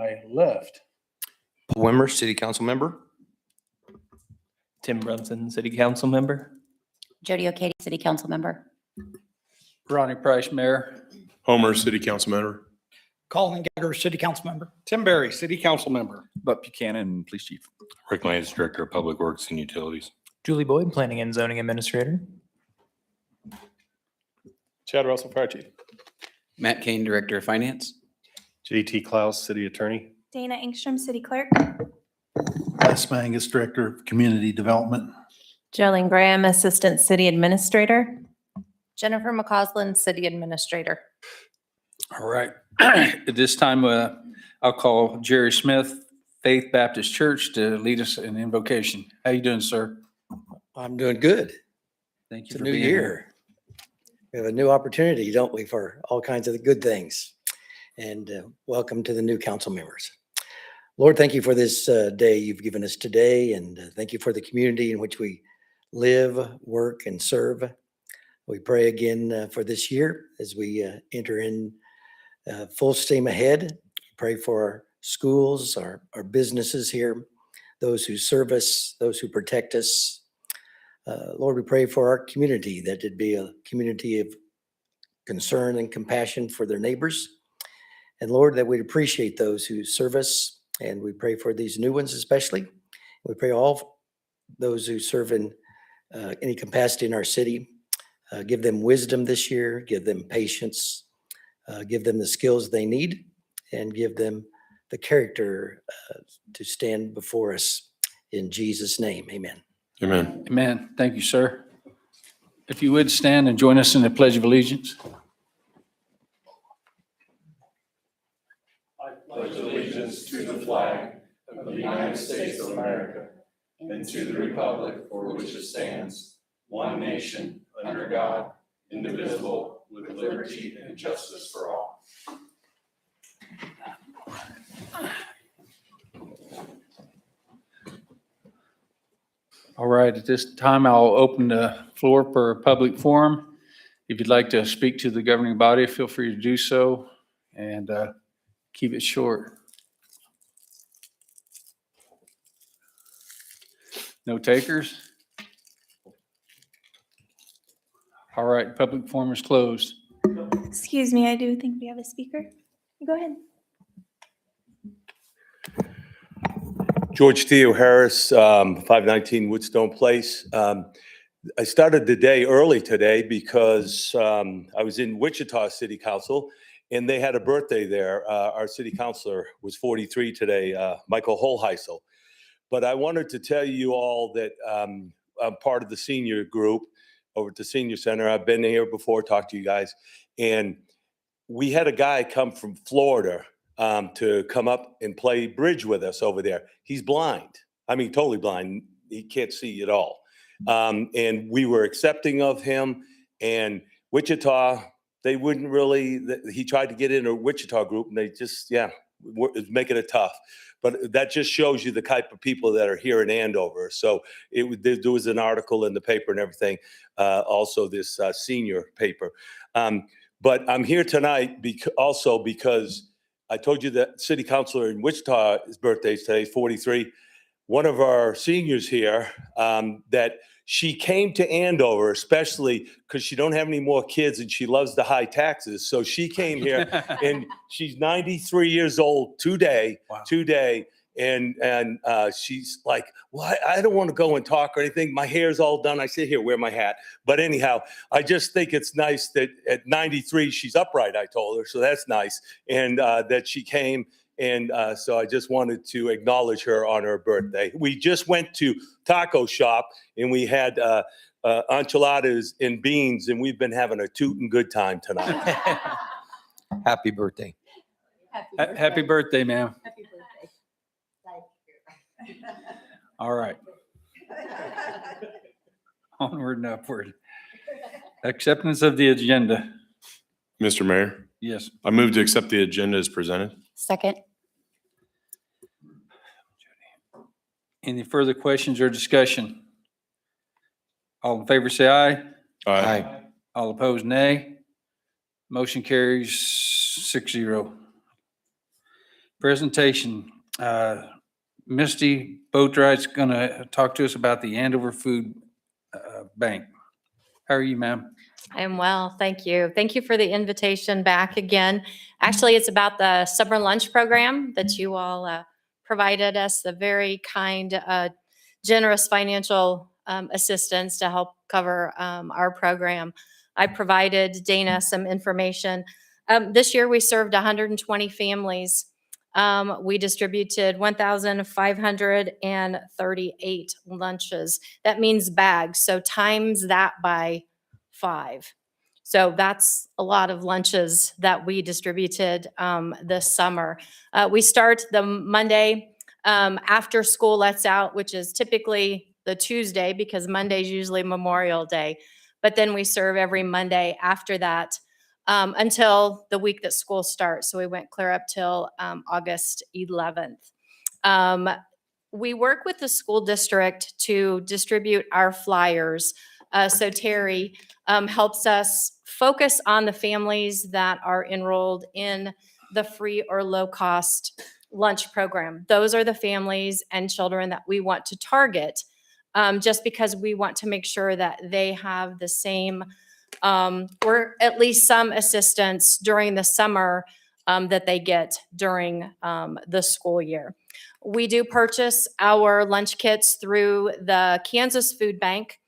my left. Paul Wimmer, City Council Member. Tim Brunson, City Council Member. Jody O'Kady, City Council Member. Ronnie Price, Mayor. Homer, City Council Member. Colin Gallagher, City Council Member. Tim Berry, City Council Member. Buck Buchanan, Police Chief. Rick Lance, Director of Public Works and Utilities. Julie Boyd, Planning and Zoning Administrator. Chad Russell, Fire Chief. Matt Kane, Director of Finance. JT Klaus, City Attorney. Dana Engstrom, City Clerk. Les Mangus, Director of Community Development. Jolene Graham, Assistant City Administrator. Jennifer McCausland, City Administrator. All right. At this time, I'll call Jerry Smith, Faith Baptist Church, to lead us in invocation. How you doing, sir? I'm doing good. Thank It's you a for new being year. here. We have a new opportunity, don't we, for all kinds of good things. And welcome to the new council members. Lord, thank you for this day you've given us today. And thank you for the community in which we live, work, and serve. We pray again for this year as we enter in full steam ahead. Pray for our schools, our businesses here, those who serve us, those who protect us. Lord, we pray for our community, that it be a community of concern and compassion for their neighbors. And Lord, that we'd appreciate those who serve us. And we pray for these new ones especially. We pray all those who serve in any capacity in our city. Give them wisdom this year, give them patience, give them the skills they need, and give them the character to stand before us. In Jesus' name, amen. Amen. Amen. Thank you, sir. If you would stand and join us in the Pledge of Allegiance. I pledge allegiance to the flag of the United States of America and to the republic for which it stands, one nation, under God, indivisible, with liberty and justice for all. All right, at this time, I'll open the floor for a public forum. If you'd like to speak to the governing body, feel free to do so, and keep it short. No takers? All right, public forum is closed. Excuse me, I do think we have a speaker. Go ahead. George Theo Harris, 519 Woodstone Place. I started the day early today because I was in Wichita City Council and they had a birthday there. Our city councilor was 43 today, Michael Holheisel. But I wanted to tell you all that I'm part of the senior group over at the senior center. I've been here before, talked to you guys. And we had a guy come from Florida to come up and play bridge with us over there. He's blind. I mean, totally blind. He can't see at all. And we were accepting of him. And Wichita, they wouldn't really, he tried to get in a Wichita group and they just, was making it tough. But that just shows you the type of people that are here in Andover. So there was an article in the paper and everything, also this senior paper. But I'm here tonight also because I told you that city councilor in Wichita, his birthday is today, 43. One of our seniors here, that she came to Andover, especially because she don't have any more kids and she loves the high taxes. So she came here and she's 93 years old today. And she's like, well, I don't want to go and talk or anything. My hair's all done. I sit here, wear my hat. But anyhow, I just think it's nice that at 93, she's upright, I told her. So that's nice. And that she came. And so I just wanted to acknowledge her on her birthday. We just went to taco shop and we had enchiladas and beans, and we've been having a tootin' good time tonight. Happy birthday. Happy birthday, ma'am. Happy birthday. Thank you. All right. Onward and upward. Acceptance of the agenda. Mr. Mayor, Yes. I move to accept the agenda as presented. Second. Any further questions or discussion? All in favor, say aye. Aye. All opposed, nay. Motion carries 6-0. presentation. Misty Boatright's going to talk to us about the Andover Food Bank. How are you, ma'am? I am well, thank you. Thank you for the invitation back again. Actually, it's about the summer lunch program that you all provided us, the very kind, generous financial assistance to help cover our program. I provided Dana some information. This year, we served 120 families. We distributed 1,538 lunches. That means bags, so times that by 5. So that's a lot of lunches that we distributed this summer. We start the Monday after school lets out, which is typically the Tuesday because Monday is usually Memorial Day. But then we serve every Monday after that until the week that school starts. So we went clear up till August 11th. We work with the school district to distribute our flyers. So Terry helps us focus on the families that are enrolled in the free or low cost lunch program. Those are the families and children that we want to target just because we want to make sure that they have the same or at least some assistance during the summer that they get during the school year. We do purchase our lunch kits through the Kansas Food Bank.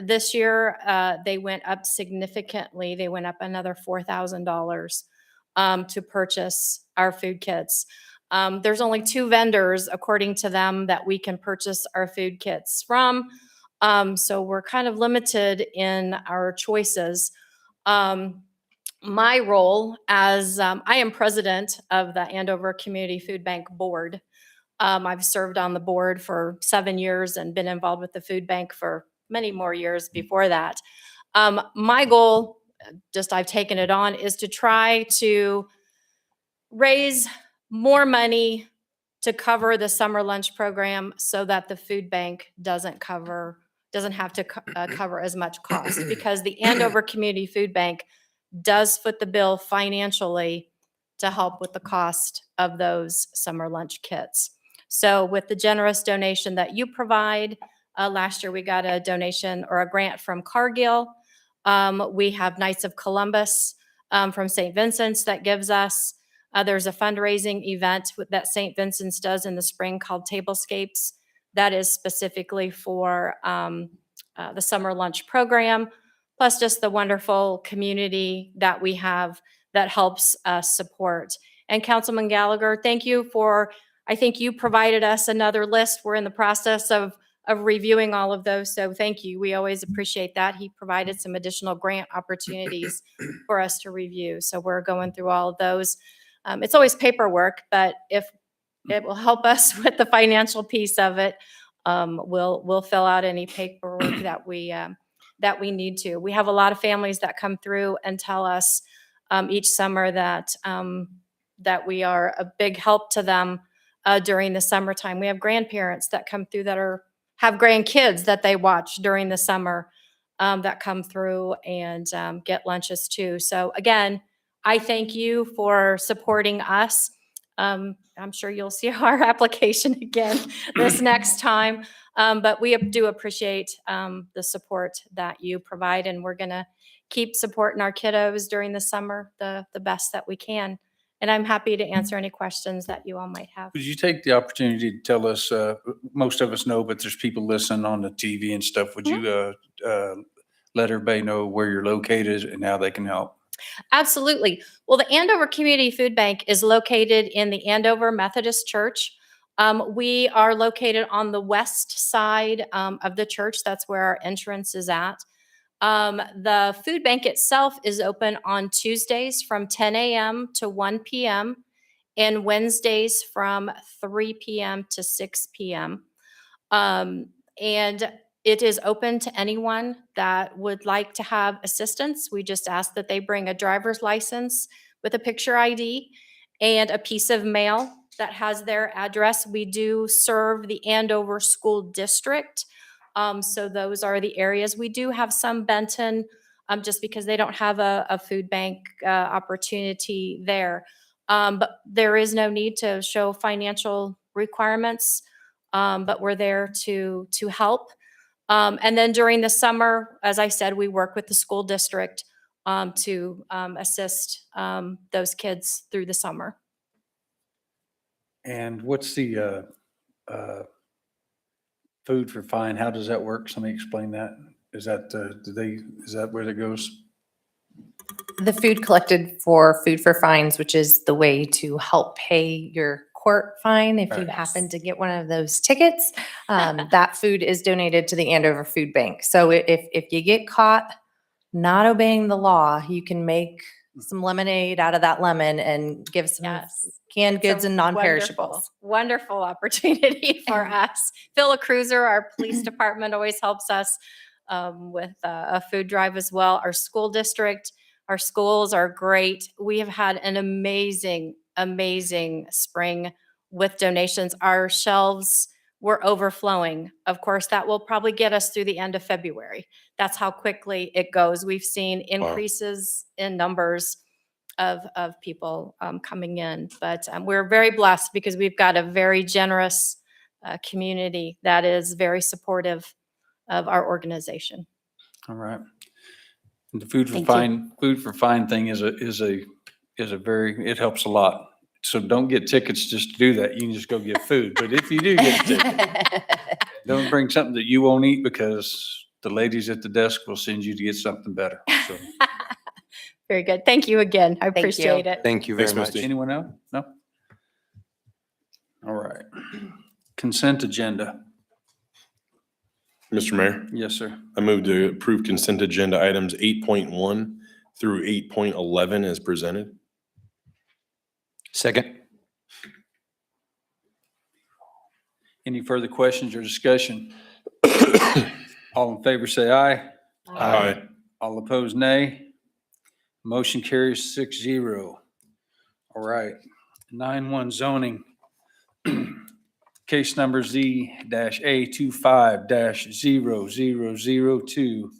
This year, they went up significantly. They went up another $4,000 to purchase our food kits. There's only 2 vendors, according to them, that we can purchase our food kits from. So we're kind of limited in our choices. My role as I am president of the Andover Community Food Bank Board. I've served on the board for 7 years and been involved with the food bank for many more years before that. My goal, just I've taken it on, is to try to raise more money to cover the summer lunch program so that the food bank doesn't have to cover as much cost because the Andover Community Food Bank does foot the bill financially to help with the cost of those summer lunch kits. So with the generous donation that you provide, last year we got a donation or a grant from Cargill. We have Knights of Columbus from St. Vincent's that gives us. There's a fundraising event that St. Vincent's does in the spring called Tablescapes. That is specifically for the summer lunch program, plus just the wonderful community that we have that helps us support. And Councilman Gallagher, thank you for, I think you provided us another list. We're in the process of reviewing all of those. So thank you. We always appreciate that. He provided some additional grant opportunities for us to review. So we're going through all of those. It's always paperwork, but if it will help us with the financial piece of it, we'll fill out any paperwork that we need to. We have a lot of families that come through and tell us each summer that we are a big help to them during the summertime. We have grandparents that come through that have grandkids that they watch during the summer that come through and get lunches too. So again, I thank you for supporting us. I'm sure you'll see our application again this next time, but we do appreciate the support that you provide, and we're going to keep supporting our kiddos during the summer the best that we can. And I'm happy to answer any questions that you all might have. Would you take the opportunity to tell us, most of us know, but there's people listening on the TV and stuff. Would you let everybody know where you're located and how they can help? Absolutely. Well, the Andover Community Food Bank is located in the Andover Methodist Church. We are located on the west side of the church. That's where our entrance is at. The food bank itself is open on Tuesdays from 10 a.m. to 1 p.m. and Wednesdays from 3 p.m. to 6 p.m. And it is open to anyone that would like to have assistance. We just ask that they bring a driver's license with a picture ID and a piece of mail that has their address. We do serve the Andover School District. So those are the areas. We do have some Benton just because they don't have a food bank opportunity there. But there is no need to show financial requirements, but we're there to help. And then during the summer, as I said, we work with the school district to assist those kids through the summer. And what's the food for fine? How does that work? Somebody explain that. Is that, is that where that goes? The food collected for Food for Fines, which is the way to help pay your court fine if you Right. happen to get one of those tickets. That food is donated to the Andover Food Bank. So if you get caught not obeying the law, you can make some lemonade out of that lemon and give some Yes. canned goods It's a and non-perishables. Wonderful opportunity for us. Phil Cruiser, our police department, always helps us with a food drive as well. Our school district, our schools are great. We have had an amazing spring with donations. Our shelves were overflowing. Of course, that will probably get us through the end of February. That's how quickly it goes. We've seen increases in numbers of people coming in, but we're very blessed because we've got a very generous community that is very supportive of our organization. All right. And the food for Thank you. fine thing is a very, it helps a lot. So don't get tickets just to do that. You can just go get food. But if you do get a ticket, don't bring something that you won't eat because the ladies at the desk will send you to get something better. So, Very good. Thank you again. I you. appreciate it. Thank you very Thanks, much. Misty. anyone else? No? All right. Consent agenda. Mr. Mayor, Yes, sir. I move to approve consent agenda items 8.1 through 8.11 as presented. Second. Any further questions or discussion? All in favor, say aye. Aye. All opposed, nay. Motion carries 6-0. All right, 9-1 zoning. Case number Z-A25-0002.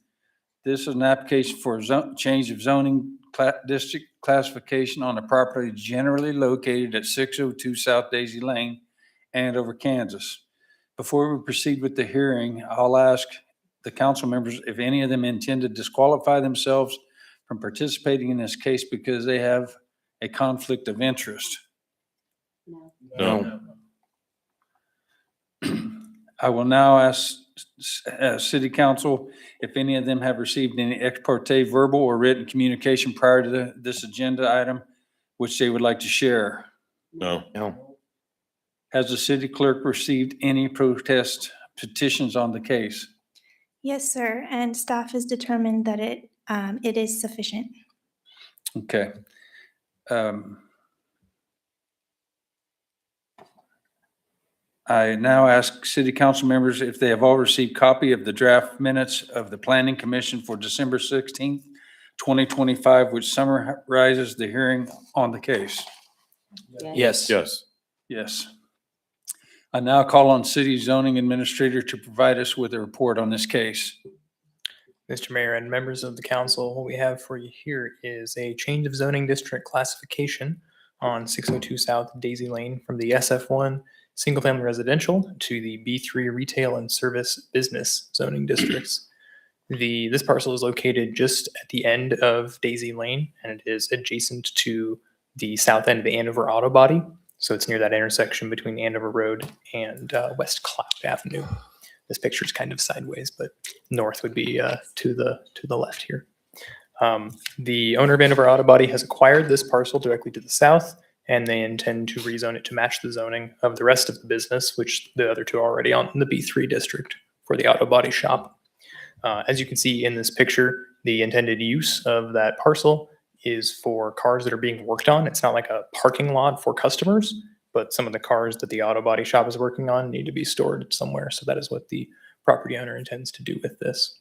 This is an application for change of zoning district classification on a property generally located at 602 South Daisy Lane, Andover, Kansas. Before we proceed with the hearing, I'll ask the council members if any of them intend to disqualify themselves from participating in this case because they have a conflict of interest. No. I will now ask city council if any of them have received any ex parte verbal or written communication prior to this agenda item, which they would like to share. No. No. Has the city clerk received any protest petitions on the case? Yes, sir. And staff has determined that it is sufficient. Okay. I now ask city council members if they have all received copy of the draft minutes of the planning commission for December 16th, 2025, which summarizes the hearing on the case. Yes. Yes. Yes. I now call on city zoning administrator to provide us with a report on this case. Mr. Mayor and members of the council, what we have for you here is a change of zoning district classification on 602 South Daisy Lane from the SF1 Single Family Residential to the B3 Retail and Service Business zoning districts. This parcel is located just at the end of Daisy Lane, and it is adjacent to the south end of the Andover Auto Body. So it's near that intersection between Andover Road and West Cloud Avenue. This picture is kind of sideways, but north would be to the left here. The owner of Andover Auto Body has acquired this parcel directly to the south, and they intend to rezone it to match the zoning of the rest of the business, which the other two are already on in the B3 district for the auto body shop. As you can see in this picture, the intended use of that parcel is for cars that are being worked on. It's not like a parking lot for customers, but some of the cars that the auto body shop is working on need to be stored somewhere. So that is what the property owner intends to do with this.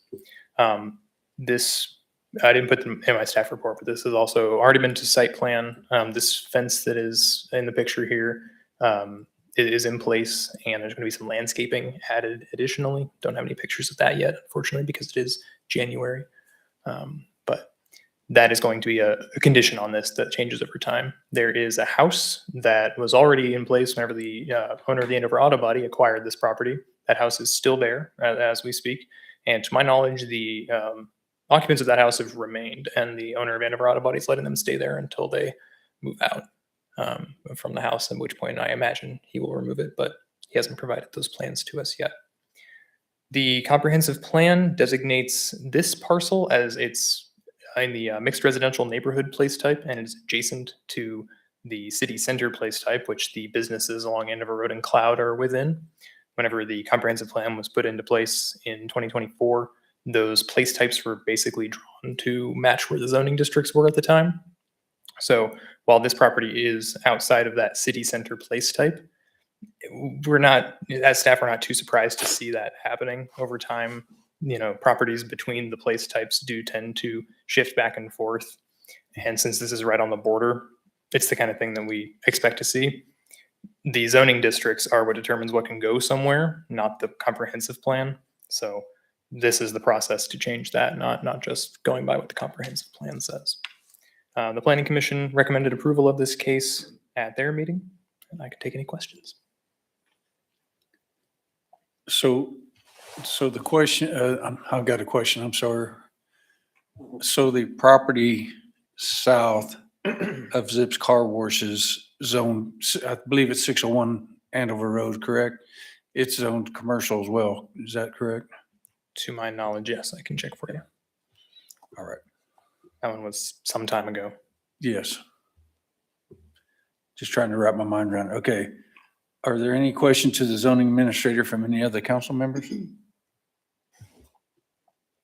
I didn't put them in my staff report, but this has also already been to site plan. This fence that is in the picture here it is in place, and there's going to be some landscaping added additionally. Don't have any pictures of that yet, unfortunately, because it is January. But that is going to be a condition on this that changes over time. There is a house that was already in place whenever the owner of the Andover Auto Body acquired this property. That house is still there as we speak. And to my knowledge, the occupants of that house have remained, and the owner of Andover Auto Body is letting them stay there until they move out from the house, at which point I imagine he will remove it, but he hasn't provided those plans to us yet. The comprehensive plan designates this parcel as it's in the mixed residential neighborhood place type, and it's adjacent to the city center place type, which the businesses along Andover Road and Cloud are within. Whenever the comprehensive plan was put into place in 2024, those place types were basically drawn to match where the zoning districts were at the time. So while this property is outside of that city center place type, we're not, as staff, we're not too surprised to see that happening over time. You know, properties between the place types do tend to shift back and forth. And since this is right on the border, it's the kind of thing that we expect to see. The zoning districts are what determines what can go somewhere, not the comprehensive plan. So this is the process to change that, not just going by what the comprehensive plan says. The Planning Commission recommended approval of this case at their meeting, and I can take any questions. So the question, I've got a question, I'm sorry. So the property south of Zips Car Wash is zoned, I believe it's 601 Andover Road, correct? It's zoned commercial as well, is that correct? To my knowledge, yes, I can check for you. All right. That one was some time ago. Yes. Just trying to wrap my mind around it. Okay. Are there any questions to the zoning administrator from any other council members?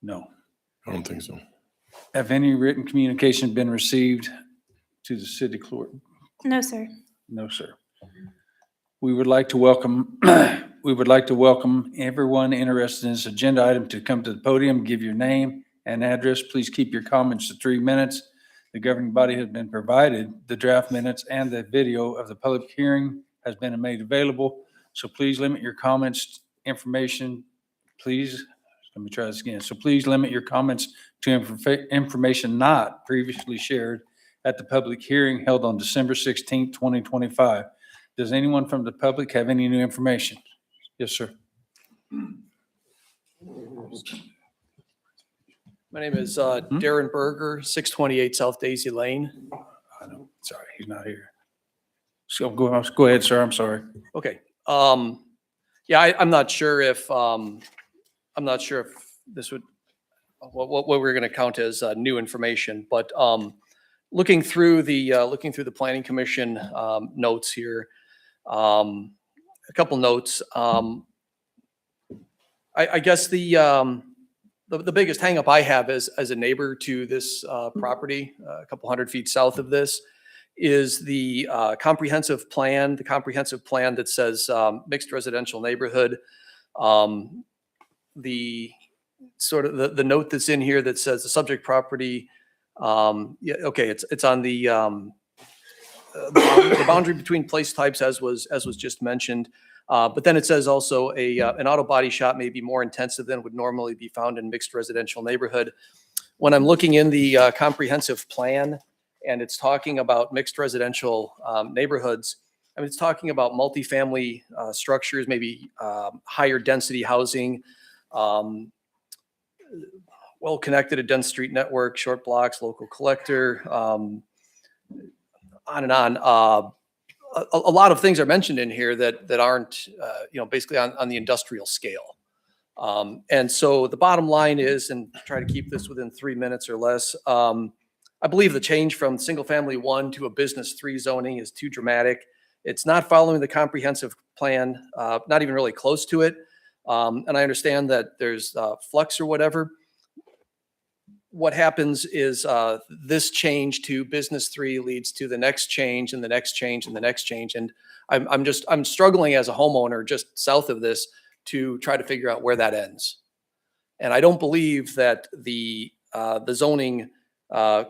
No. I don't think so. Have any written communication been received to the city clerk? No, sir. No, sir. We would like to welcome, everyone interested in this agenda item to come to the podium, give your name and address. Please keep your comments to 3 minutes. The governing body has been provided the draft minutes, and the video of the public hearing has been made available. So please limit your comments, information, please. Let me try this again. So please limit your comments to information not previously shared at the public hearing held on December 16th, 2025. Does anyone from the public have any new information? Yes, sir. My name is Darren Berger, 628 South Daisy Lane. I know, sorry, he's not here. So go ahead, sir, I'm sorry. Okay. Yeah, I'm not sure if this would, what we're going to count as new information, but looking through the Planning Commission notes here, a couple notes. I guess the biggest hangup I have as a neighbor to this property, a couple 100 feet south of this, is the comprehensive plan that says mixed residential neighborhood. The sort of the note that's in here that says the subject property, yeah, okay, it's on the boundary between place types as was just mentioned. But then it says also an auto body shop may be more intensive than would normally be found in mixed residential neighborhood. When I'm looking in the comprehensive plan and it's talking about mixed residential neighborhoods, I mean, it's talking about multifamily structures, maybe higher density housing, well-connected, a dense street network, short blocks, local collector, on and on. A lot of things are mentioned in here that aren't, basically on the industrial scale. And so the bottom line is, and try to keep this within 3 minutes or less, I believe the change from single family 1 to a business 3 zoning is too dramatic. It's not following the comprehensive plan, not even really close to it. And I understand that there's flux or whatever. What happens is this change to business 3 leads to the next change and the next change and the next change. And I'm struggling as a homeowner just south of this to try to figure out where that ends. And I don't believe that the zoning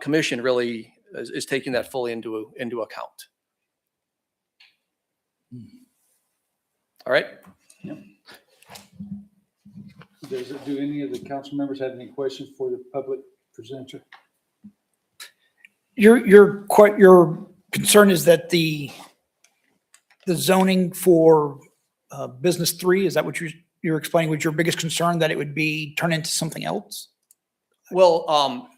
commission really is taking that fully into account. All right. Do any of the council members have any questions for the public presenter? Your concern is that the zoning for business 3, is that what you're explaining was your biggest concern, that it would be turned into something else? Well,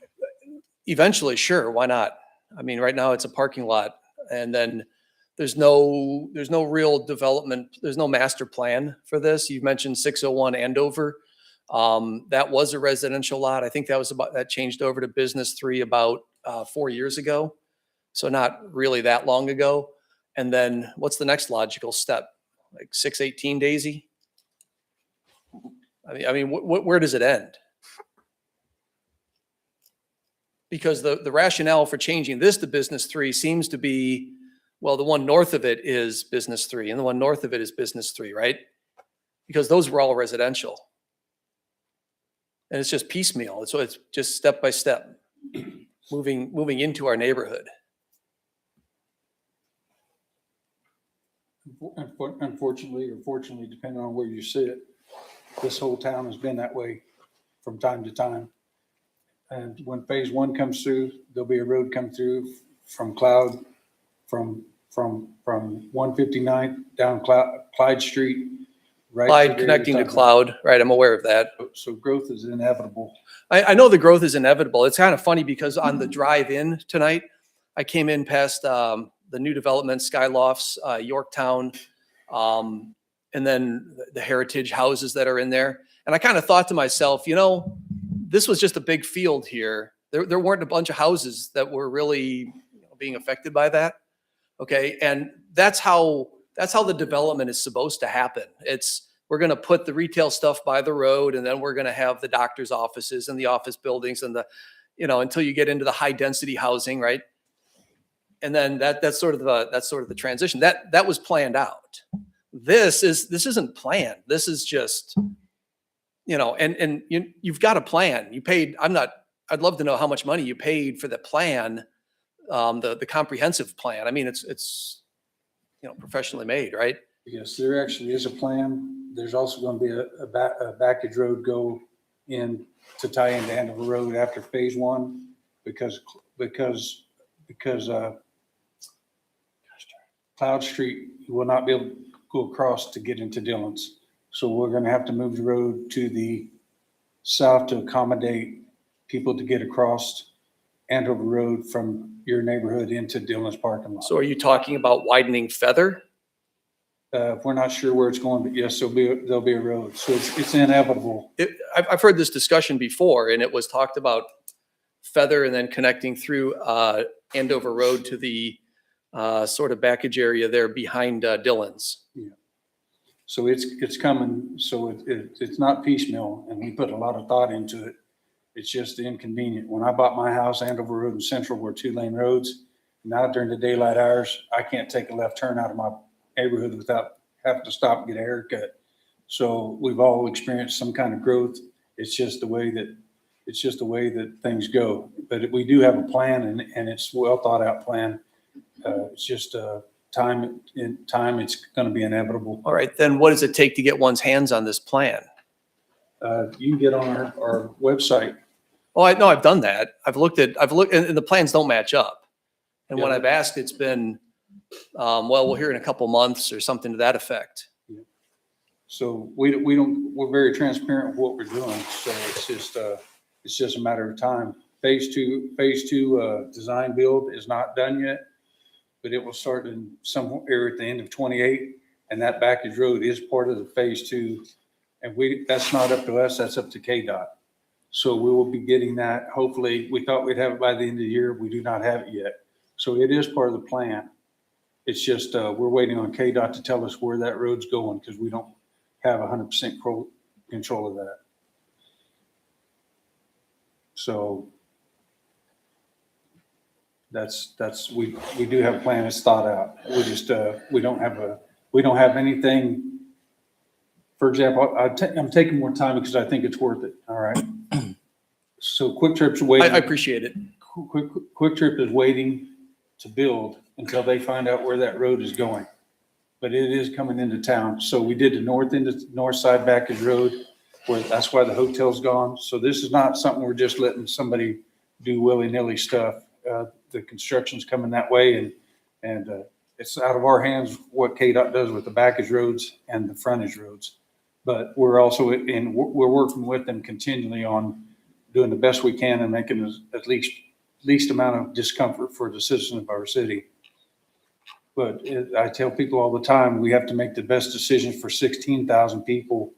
eventually, sure, why not? I mean, right now it's a parking lot, and then there's no real development, there's no master plan for this. You've mentioned 601 Andover. That was a residential lot. I think that changed over to business 3 about 4 years ago. So not really that long ago. And then what's the next logical step? Like 618 Daisy? I mean, where does it end? Because the rationale for changing this to business 3 seems to be, well, the one north of it is business 3 and the one north of it is business 3, right? Because those were all residential. And it's just piecemeal. So it's just step by step moving into our neighborhood. Unfortunately, or fortunately, depending on where you sit, this whole town has been that way from time to time. And when phase 1 comes through, there'll be a road come through from Cloud, from 159th down Clyde Street. Right Clyde to the connecting to top. Cloud, right? I'm aware of that. So growth is inevitable. I know the growth is inevitable. It's kind of funny because on the drive in tonight, I came in past the new development, Skylofts, Yorktown, and then the heritage houses that are in there. And I kind of thought to myself, this was just a big field here. There weren't a bunch of houses that were really being affected by that. Okay. And that's how the development is supposed to happen. We're going to put the retail stuff by the road, and then we're going to have the doctor's offices and the office buildings and until you get into the high density housing, right? And then that's sort of the transition that was planned out. This isn't planned. This is just, and you've got a plan. You paid, I'd love to know how much money you paid for the plan, the comprehensive plan. I mean, it's professionally made, right? Yes, there actually is a plan. There's also going to be a backage road go in to tie into Andover Road after phase 1 because Cloud Street, you will not be able to go across to get into Dillon's. So we're going to have to move the road to the south to accommodate people to get across Andover Road from your neighborhood into Dillon's parking lot. So are you talking about widening Feather? We're not sure where it's going, but yes, there'll be a road. So it's inevitable. I've heard this discussion before, and it was talked about Feather and then connecting through Andover Road to the sort of backage area there behind Dillon's. Yeah. So it's coming. So it's not piecemeal, and we put a lot of thought into it. It's just inconvenient. When I bought my house, Andover Road and Central were 2-lane roads. Now during the daylight hours, I can't take a left turn out of my neighborhood without having to stop and get a haircut. So we've all experienced some kind of growth. It's just the way that things go. But we do have a plan, and it's a well thought out plan. It's just time. It's going to be inevitable. All right, then what does it take to get one's hands on this plan? You can get on our website. Oh, I've done that. I've looked, and the plans don't match up. And when Yeah. I've asked, it's been, we'll hear in a couple months or something to that effect. So we're very transparent with what we're doing. So it's just a matter of time. Phase two design build is not done yet, but it will start in somewhere at the end of 28. And that backage road is part of the phase 2. And that's not up to us, that's up to KDOT. So we will be getting that. Hopefully, we thought we'd have it by the end of the year. We do not have it yet. So it is part of the plan. It's just, we're waiting on KDOT to tell us where that road's going because we don't have 100% control of that. So we do have a plan. It's thought out. We just, we don't have anything. For example, I'm taking more time because I think it's worth it. All right. So Quick Trip's waiting. I appreciate it. Quick Trip is waiting to build until they find out where that road is going. But it is coming into town. So we did the north side backage road, where that's why the hotel's gone. So this is not something we're just letting somebody do willy-nilly stuff. the construction's coming that way, and it's out of our hands what KDOT does with the backage roads and the frontage roads. But we're also we're working with them continually on doing the best we can and making at least amount of discomfort for the citizens of our city. But I tell people all the time, we have to make the best decisions for 16,000 people.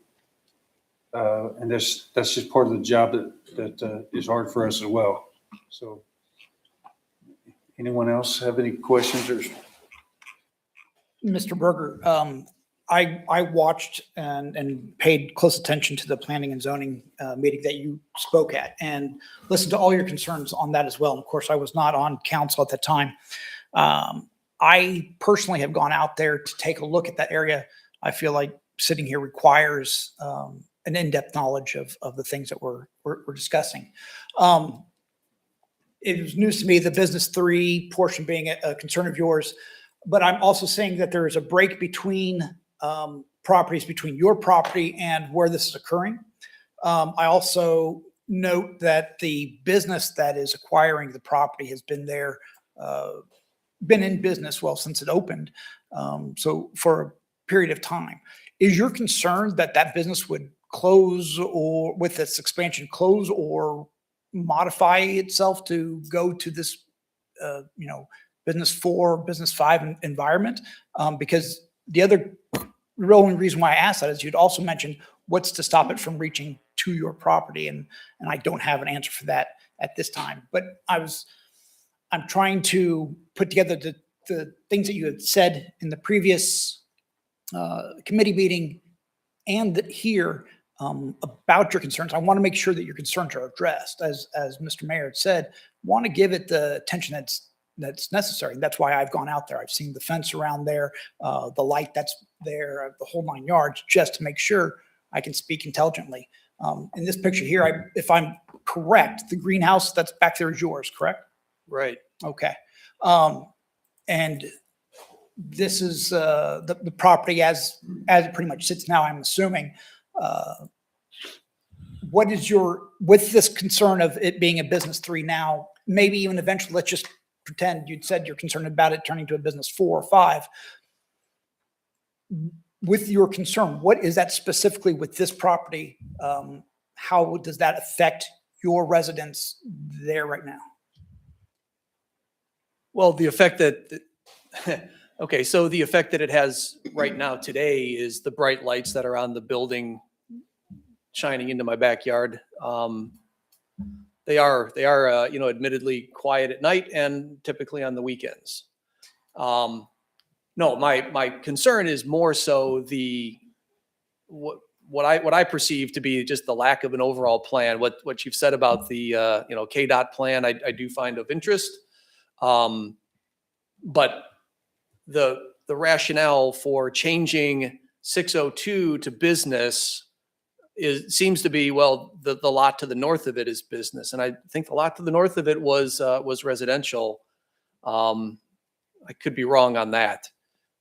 And that's just part of the job that is hard for us as well. So anyone else have any questions or? Mr. Berger, I watched and paid close attention to the planning and zoning meeting that you spoke at and listened to all your concerns on that as well. And of course, I was not on council at the time. I personally have gone out there to take a look at that area. I feel like sitting here requires an in-depth knowledge of the things that we're discussing. It was news to me, the Business 3 portion being a concern of yours, but I'm also saying that there is a break between properties, between your property and where this is occurring. I also note that the business that is acquiring the property has been there, been in business, well, since it opened. So for a period of time. Is your concern that that business would close or with this expansion close or modify itself to go to this, Business 4, Business 5 environment? Because the other real only reason why I asked that is you'd also mentioned what's to stop it from reaching to your property. And I don't have an answer for that at this time, but I'm trying to put together the things that you had said in the previous committee meeting and here about your concerns. I want to make sure that your concerns are addressed. As Mr. Mayor had said, want to give it the attention that's necessary. That's why I've gone out there. I've seen the fence around there, the light that's there, the whole 9 yards, just to make sure I can speak intelligently. In this picture here, if I'm correct, the greenhouse that's back there is yours, correct? Right. Okay. And this is the property as it pretty much sits now, I'm assuming. What is with this concern of it being a Business 3 now, maybe even eventually, let's just pretend you'd said you're concerned about it turning to a Business 4 or 5. With your concern, what is that specifically with this property? How does that affect your residents there right now? Well, the effect that, okay, so the effect that it has right now today is the bright lights that are on the building shining into my backyard. They are admittedly quiet at night and typically on the weekends. No, my concern is more so what I perceive to be just the lack of an overall plan. What you've said about the KDOT plan, I do find of interest. But the rationale for changing 602 to business seems to be, well, the lot to the north of it is business. And I think the lot to the north of it was residential. I could be wrong on that.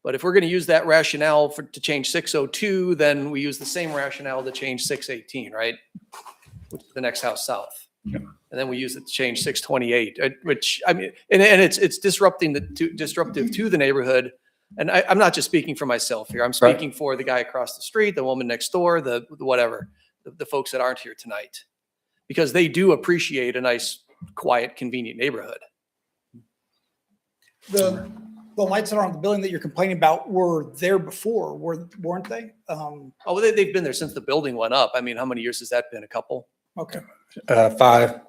But if we're going to use that rationale to change 602, then we use the same rationale to change 618, right? Which is the next house south. Yeah. And then we use it to change 628, which I mean, and it's disruptive to the neighborhood. And I'm not just speaking for myself here. I'm speaking for the guy across the street, the woman next door, the whatever, the folks that aren't here tonight, because they do appreciate a nice, quiet, convenient neighborhood. The lights that are on the building that you're complaining about were there before, weren't they? They've been there since the building went up. I mean, how many years has that been? A couple? Okay. 5.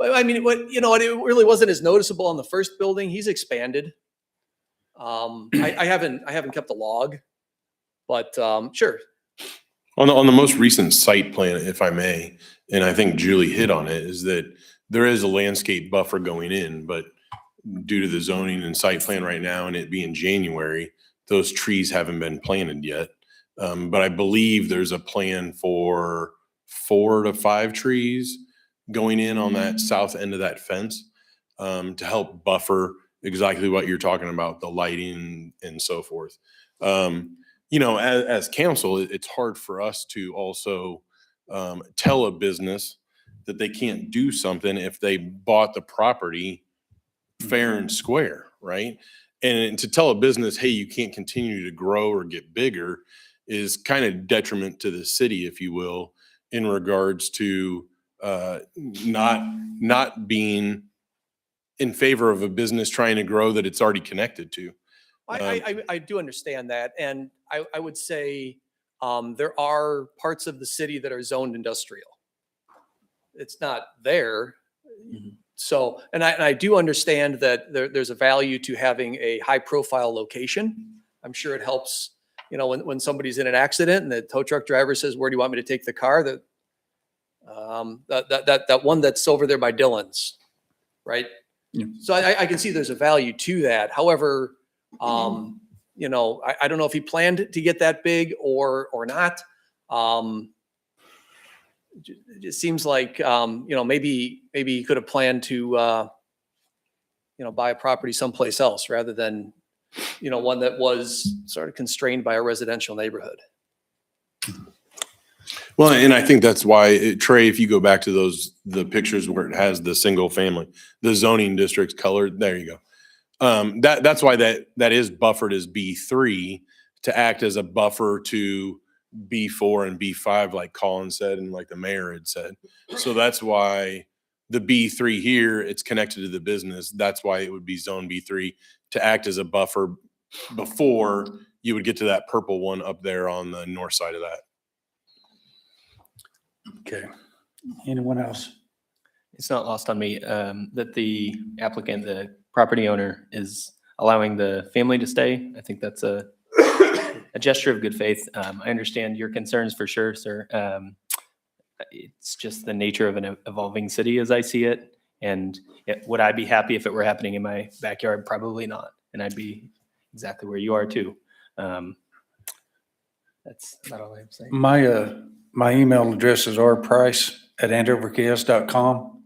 I mean, it really wasn't as noticeable on the first building. He's expanded. I haven't kept a log, but sure. On the most recent site plan, if I may, and I think Julie hit on it, is that there is a landscape buffer going in, but due to the zoning and site plan right now and it being January, those trees haven't been planted yet. But I believe there's a plan for 4 to 5 trees going in on that south end of that fence to help buffer exactly what you're talking about, the lighting and so forth. As council, it's hard for us to also tell a business that they can't do something if they bought the property fair and square, right? And to tell a business, hey, you can't continue to grow or get bigger is kind of detriment to the city, if you will, in regards to not being in favor of a business trying to grow that it's already connected to. I do understand that. And I would say there are parts of the city that are zoned industrial. It's not there. So, and I do understand that there's a value to having a high profile location. I'm sure it helps, you know, when somebody's in an accident and the tow truck driver says, where do you want me to take the car? That one that's over there by Dylan's, right? Yeah. So I can see there's a value to that. However, you know, I don't know if he planned to get that big or not. It just seems like, you know, maybe he could have planned to, you know, buy a property someplace else rather than, you know, one that was sort of constrained by a residential neighborhood. Well, and I think that's why, Trey, if you go back to the pictures where it has the single family, the zoning districts colored, there you go. That's why that is buffered as B3 to act as a buffer to B4 and B5, like Colin said, and like the mayor had said. So that's why the B3 here, it's connected to the business. That's why it would be zone B3 to act as a buffer before you would get to that purple one up there on the north side of that. Okay. Anyone else? It's not lost on me that the applicant, the property owner, is allowing the family to stay. I think that's a gesture of good faith. I understand your concerns for sure, sir. It's just the nature of an evolving city as I see it. And would I be happy if it were happening in my backyard? Probably not. And I'd be exactly where you are too. That's about all I have to say. My email address is rprice@andoverks.com.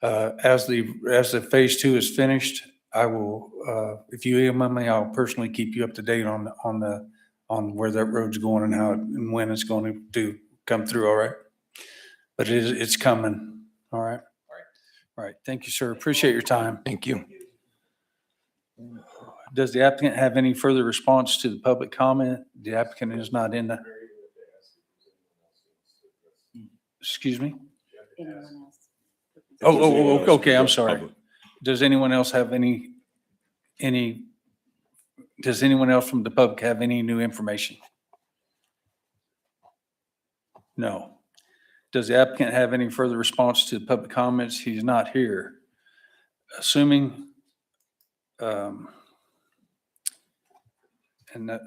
As the phase 2 is finished, I will, if you email me, I'll personally keep you up to date on where that road's going and how and when it's going to come through. All right. But it's coming. All right. All right. Thank you, sir. Appreciate your time. Thank you. Does the applicant have any further response to the public comment? The applicant is not in the. Excuse me? Oh, okay, I'm sorry. Does anyone else have does anyone else from the public have any new information? No. Does the applicant have any further response to the public comments? He's not here. Assuming,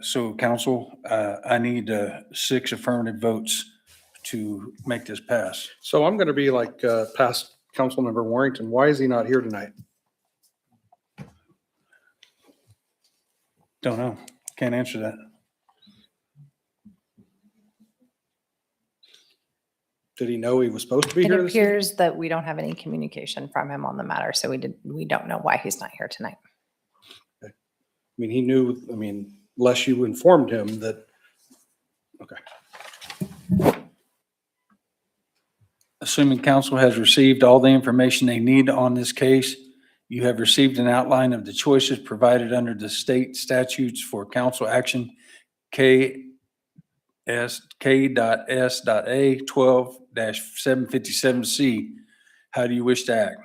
so council, I need 6 affirmative votes to make this pass. So I'm going to be like past Councilmember Warrington. Why is he not here tonight? Don't know. Can't answer that. Did he know he was supposed to be It here? this evening? appears that we don't have any communication from him on the matter, so we don't know why he's not here tonight. I mean, he knew, I mean, unless you informed him that, okay. Assuming council has received all the information they need on this case, you have received an outline of the choices provided under the state statutes for council action K.S.A. 12-757C. How do you wish to act?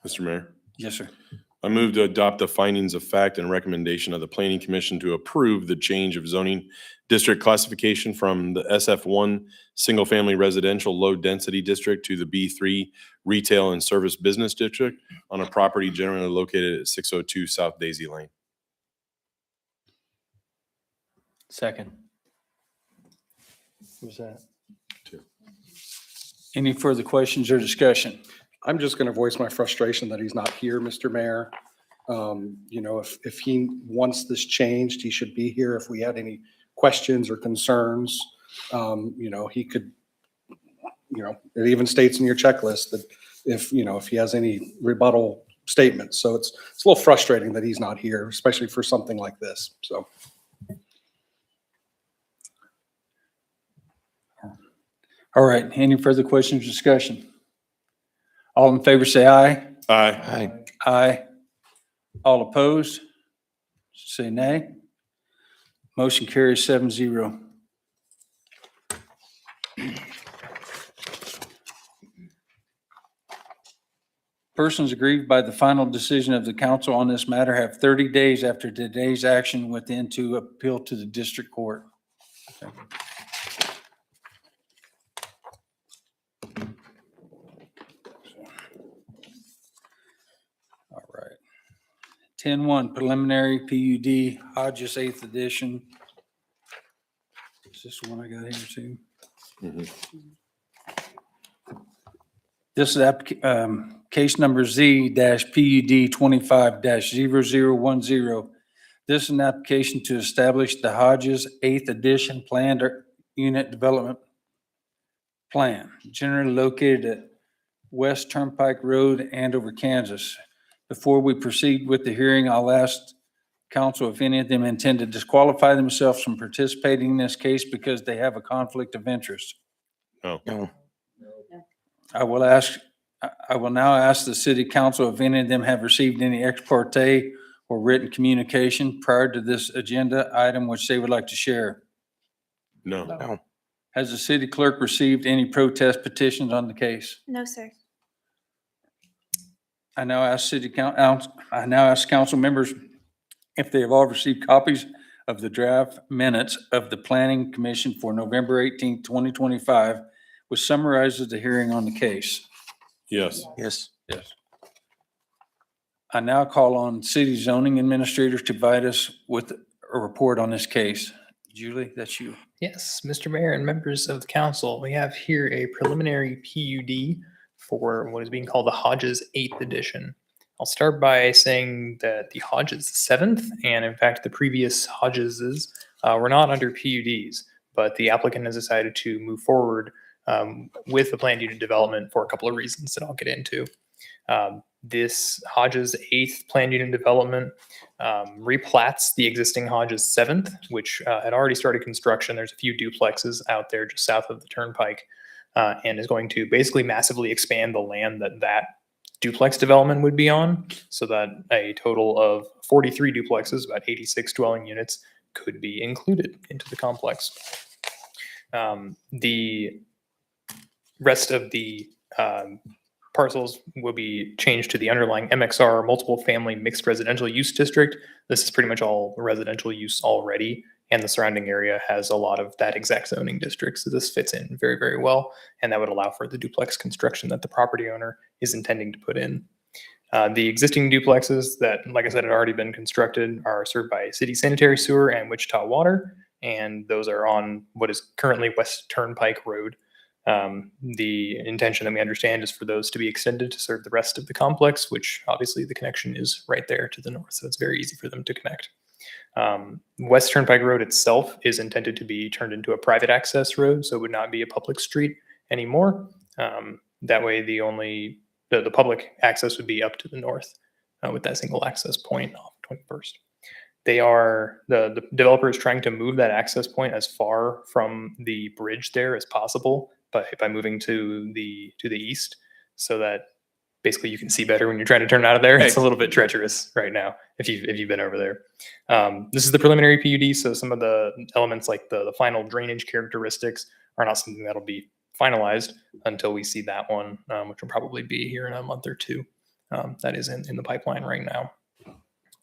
Mr. Mayor, Yes, sir. I move to adopt the findings of fact and recommendation of the Planning Commission to approve the change of zoning district classification from the SF1 Single Family Residential Low Density District to the B3 Retail and Service Business District on a property generally located at 602 South Daisy Lane. Second. Who's that? Any further questions or discussion? I'm just going to voice my frustration that he's not here, Mr. Mayor. You know, if he wants this changed, he should be here. If we had any questions or concerns, you know, he could, you know, it even states in your checklist that if, you know, if he has any rebuttal statements. So it's a little frustrating that he's not here, especially for something like this. So. All right. Any further questions or discussion? All in favor, say aye. Aye. Aye. All opposed? Say nay. Motion carries 7-0. Persons aggrieved by the final decision of the council on this matter have 30 days after today's action within to appeal to the district court. All right. 10-1 preliminary PUD Hodges 8th edition. Is this the one I got here too? This is case number Z-PUD 25-0010. This is an application to establish the Hodges 8th edition planned unit development plan, generally located at West Turnpike Road, Andover, Kansas. Before we proceed with the hearing, I'll ask council if any of them intend to disqualify themselves from participating in this case because they have a conflict of interest. No. I will now ask the city council if any of them have received any ex parte or written communication prior to this agenda item which they would like to share. No. Has the city clerk received any protest petitions on the case? No, sir. I now ask council members if they have all received copies of the draft minutes of the Planning Commission for November 18th, 2025, which summarizes the hearing on the case. Yes. Yes. Yes. I now call on city zoning administrators to provide us with a report on this case. Julie, that's you. Yes, Mr. Mayor and members of the council, we have here a preliminary PUD for what is being called the Hodges 8th edition. I'll start by saying that the Hodges 7th, and in fact the previous Hodgeses, were not under PUDs, but the applicant has decided to move forward with the planned unit development for a couple of reasons that I'll get into. This Hodges 8th planned unit development replats the existing Hodges 7th, which had already started construction. There's a few duplexes out there just south of the turnpike, and is going to basically massively expand the land that duplex development would be on, so that a total of 43 duplexes, about 86 dwelling units, could be included into the complex. The rest of the parcels will be changed to the underlying MXR multiple family mixed residential use district. This is pretty much all residential use already, and the surrounding area has a lot of that exact zoning district. So this fits in very, very well, and that would allow for the duplex construction that the property owner is intending to put in. The existing duplexes that, like I said, had already been constructed are served by city sanitary sewer and Wichita Water, and those are on what is currently West Turnpike Road. The intention that we understand is for those to be extended to serve the rest of the complex, which obviously the connection is right there to the north, so it's very easy for them to connect. West Turnpike Road itself is intended to be turned into a private access road, so it would not be a public street anymore. That way, the public access would be up to the north with that single access point off 21st. The developer is trying to move that access point as far from the bridge there as possible by moving to the east, so that basically you can see better when you're trying to turn out of there. It's a little bit treacherous right now if you've been over there. This is the preliminary PUD, so some of the elements like the final drainage characteristics are not something that'll be finalized until we see that one, which will probably be here in a month or two. That is in the pipeline right now.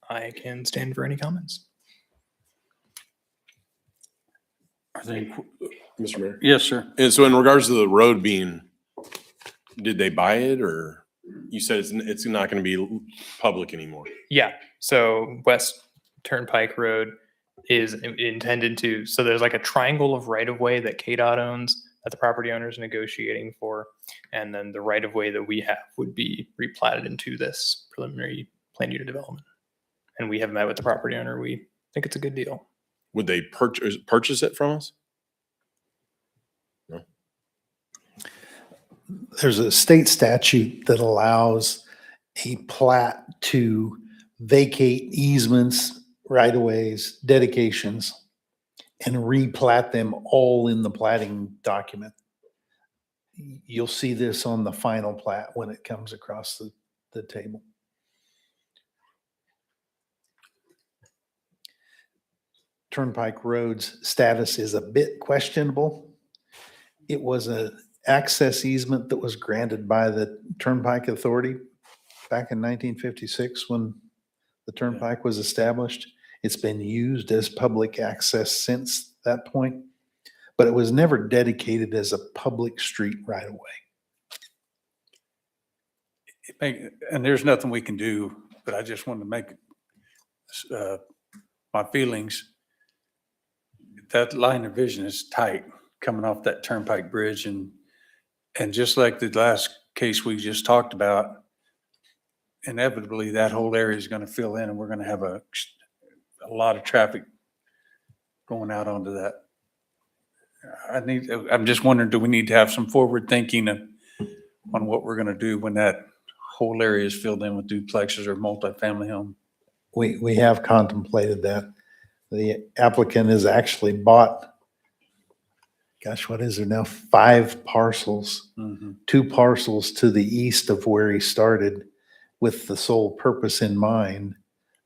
I can stand for any comments. Are they, Mr. Mayor. yes, sir. And so in regards to the road being, did they buy it, or you said it's not going to be public anymore? Yeah, so West Turnpike Road is intended to, so there's like a triangle of right-of-way that KDOT owns that the property owner is negotiating for, and then the right-of-way that we have would be replatted into this preliminary planned unit development. And we have met with the property owner. We think it's a good deal. Would they purchase it from us? No. There's a state statute that allows a plat to vacate easements, right-of-ways, dedications, and replat them all in the platting document. You'll see this on the final plat when it comes across the the table. Turnpike Road's status is a bit questionable. It was an access easement that was granted by the Turnpike Authority back in 1956 when the turnpike was established. It's been used as public access since that point, but it was never dedicated as a public street right away. And there's nothing we can do, but I just wanted to make my feelings. That line of vision is tight coming off that turnpike bridge, and just like the last case we just talked about, inevitably that whole area is going to fill in and we're going to have a lot of traffic going out onto that. I'm just wondering, do we need to have some forward thinking on what we're going to do when that whole area is filled in with duplexes or multifamily home? We have contemplated that. The applicant has actually bought, gosh, what is there now? 5 parcels, 2 parcels to the east of where he started, with the sole purpose in mind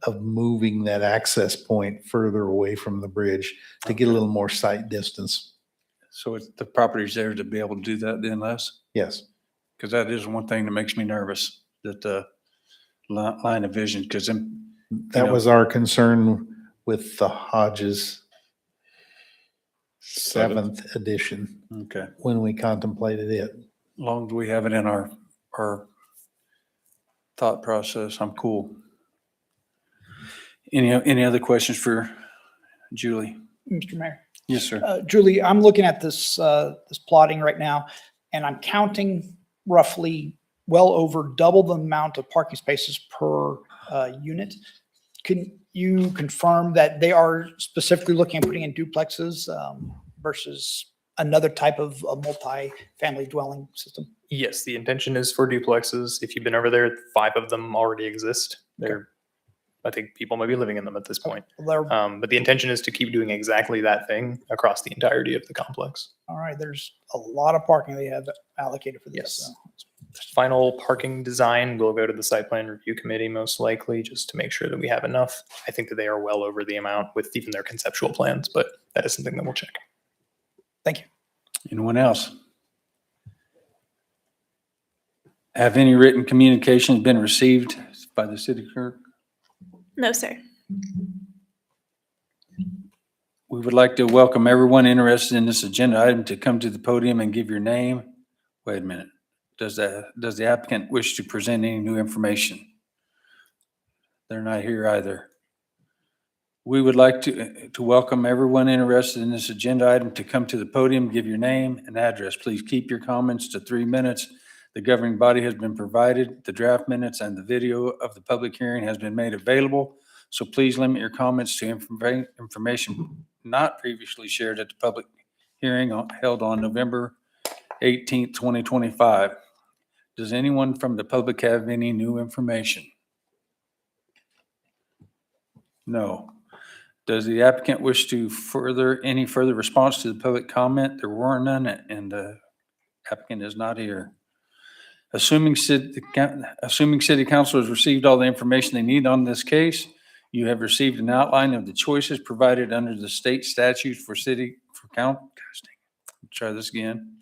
of moving that access point further away from the bridge to get a little more sight distance. So it's the property's there to be able to do that then, Les? Yes. Because that is one thing that makes me nervous, that line of vision, because That was our concern with the Hodges 7th edition okay. when we contemplated it. Long as we have it in our thought process, I'm cool. Any other questions for Julie? Mr. Mayor. Yes, sir. Julie, I'm looking at this, this plotting right now, and I'm counting roughly well over double the amount of parking spaces per unit. Can you confirm that they are specifically looking at putting in duplexes versus another type of a multi-family dwelling system? Yes, the intention is for duplexes. If you've been over there, 5 of them already exist. I think people might be living in them at this point. But the intention is to keep doing exactly that thing across the entirety of the complex. All right, there's a lot of parking they have allocated for this. Yes. so. Final parking design will go to the site plan review committee most likely, just to make sure that we have enough. I think that they are well over the amount with even their conceptual plans, but that is something that we'll check. Thank you. Anyone else? Have any written communications been received by the city clerk? No, sir. We would like to welcome everyone interested in this agenda item to come to the podium and give your name. Wait a minute. Does the applicant wish to present any new information? They're not here either. We would like to welcome everyone interested in this agenda item to come to the podium, give your name and address. Please keep your comments to 3 minutes. The governing body has been provided. The draft minutes and the video of the public hearing has been made available. So please limit your comments to information not previously shared at the public hearing held on November 18th, 2025. Does anyone from the public have any new information? No. Does the applicant wish to any further response to the public comment? There were none, and the applicant is not here. Assuming city council has received all the information they need on this case, you have received an outline of the choices provided under the state statutes for county. Gosh dang it. Try this again.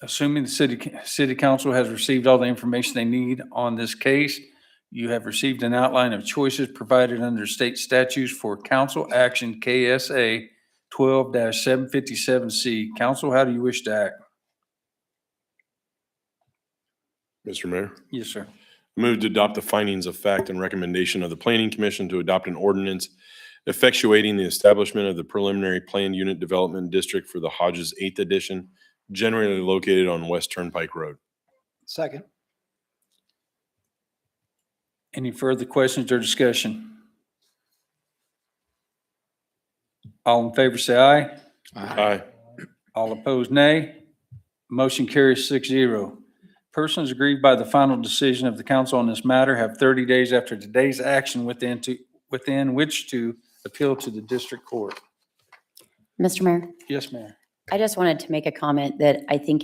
Assuming the city council has received all the information they need on this case, you have received an outline of choices provided under state statutes for council action KSA 12-757C. Council, how do you wish to act? Mr. Mayor, Yes, sir. I move to adopt the findings of fact and recommendation of the Planning Commission to adopt an ordinance effectuating the establishment of the preliminary planned unit development district for the Hodges 8th edition, generally located on West Turnpike Road. Second. Any further questions or discussion? All in favor, say aye. Aye. All opposed, nay. Motion carries 6-0. Persons aggrieved by the final decision of the council on this matter have 30 days after today's action within which to appeal to the district court. Mr. Mayor, Yes, ma'am. I just wanted to make a comment that I think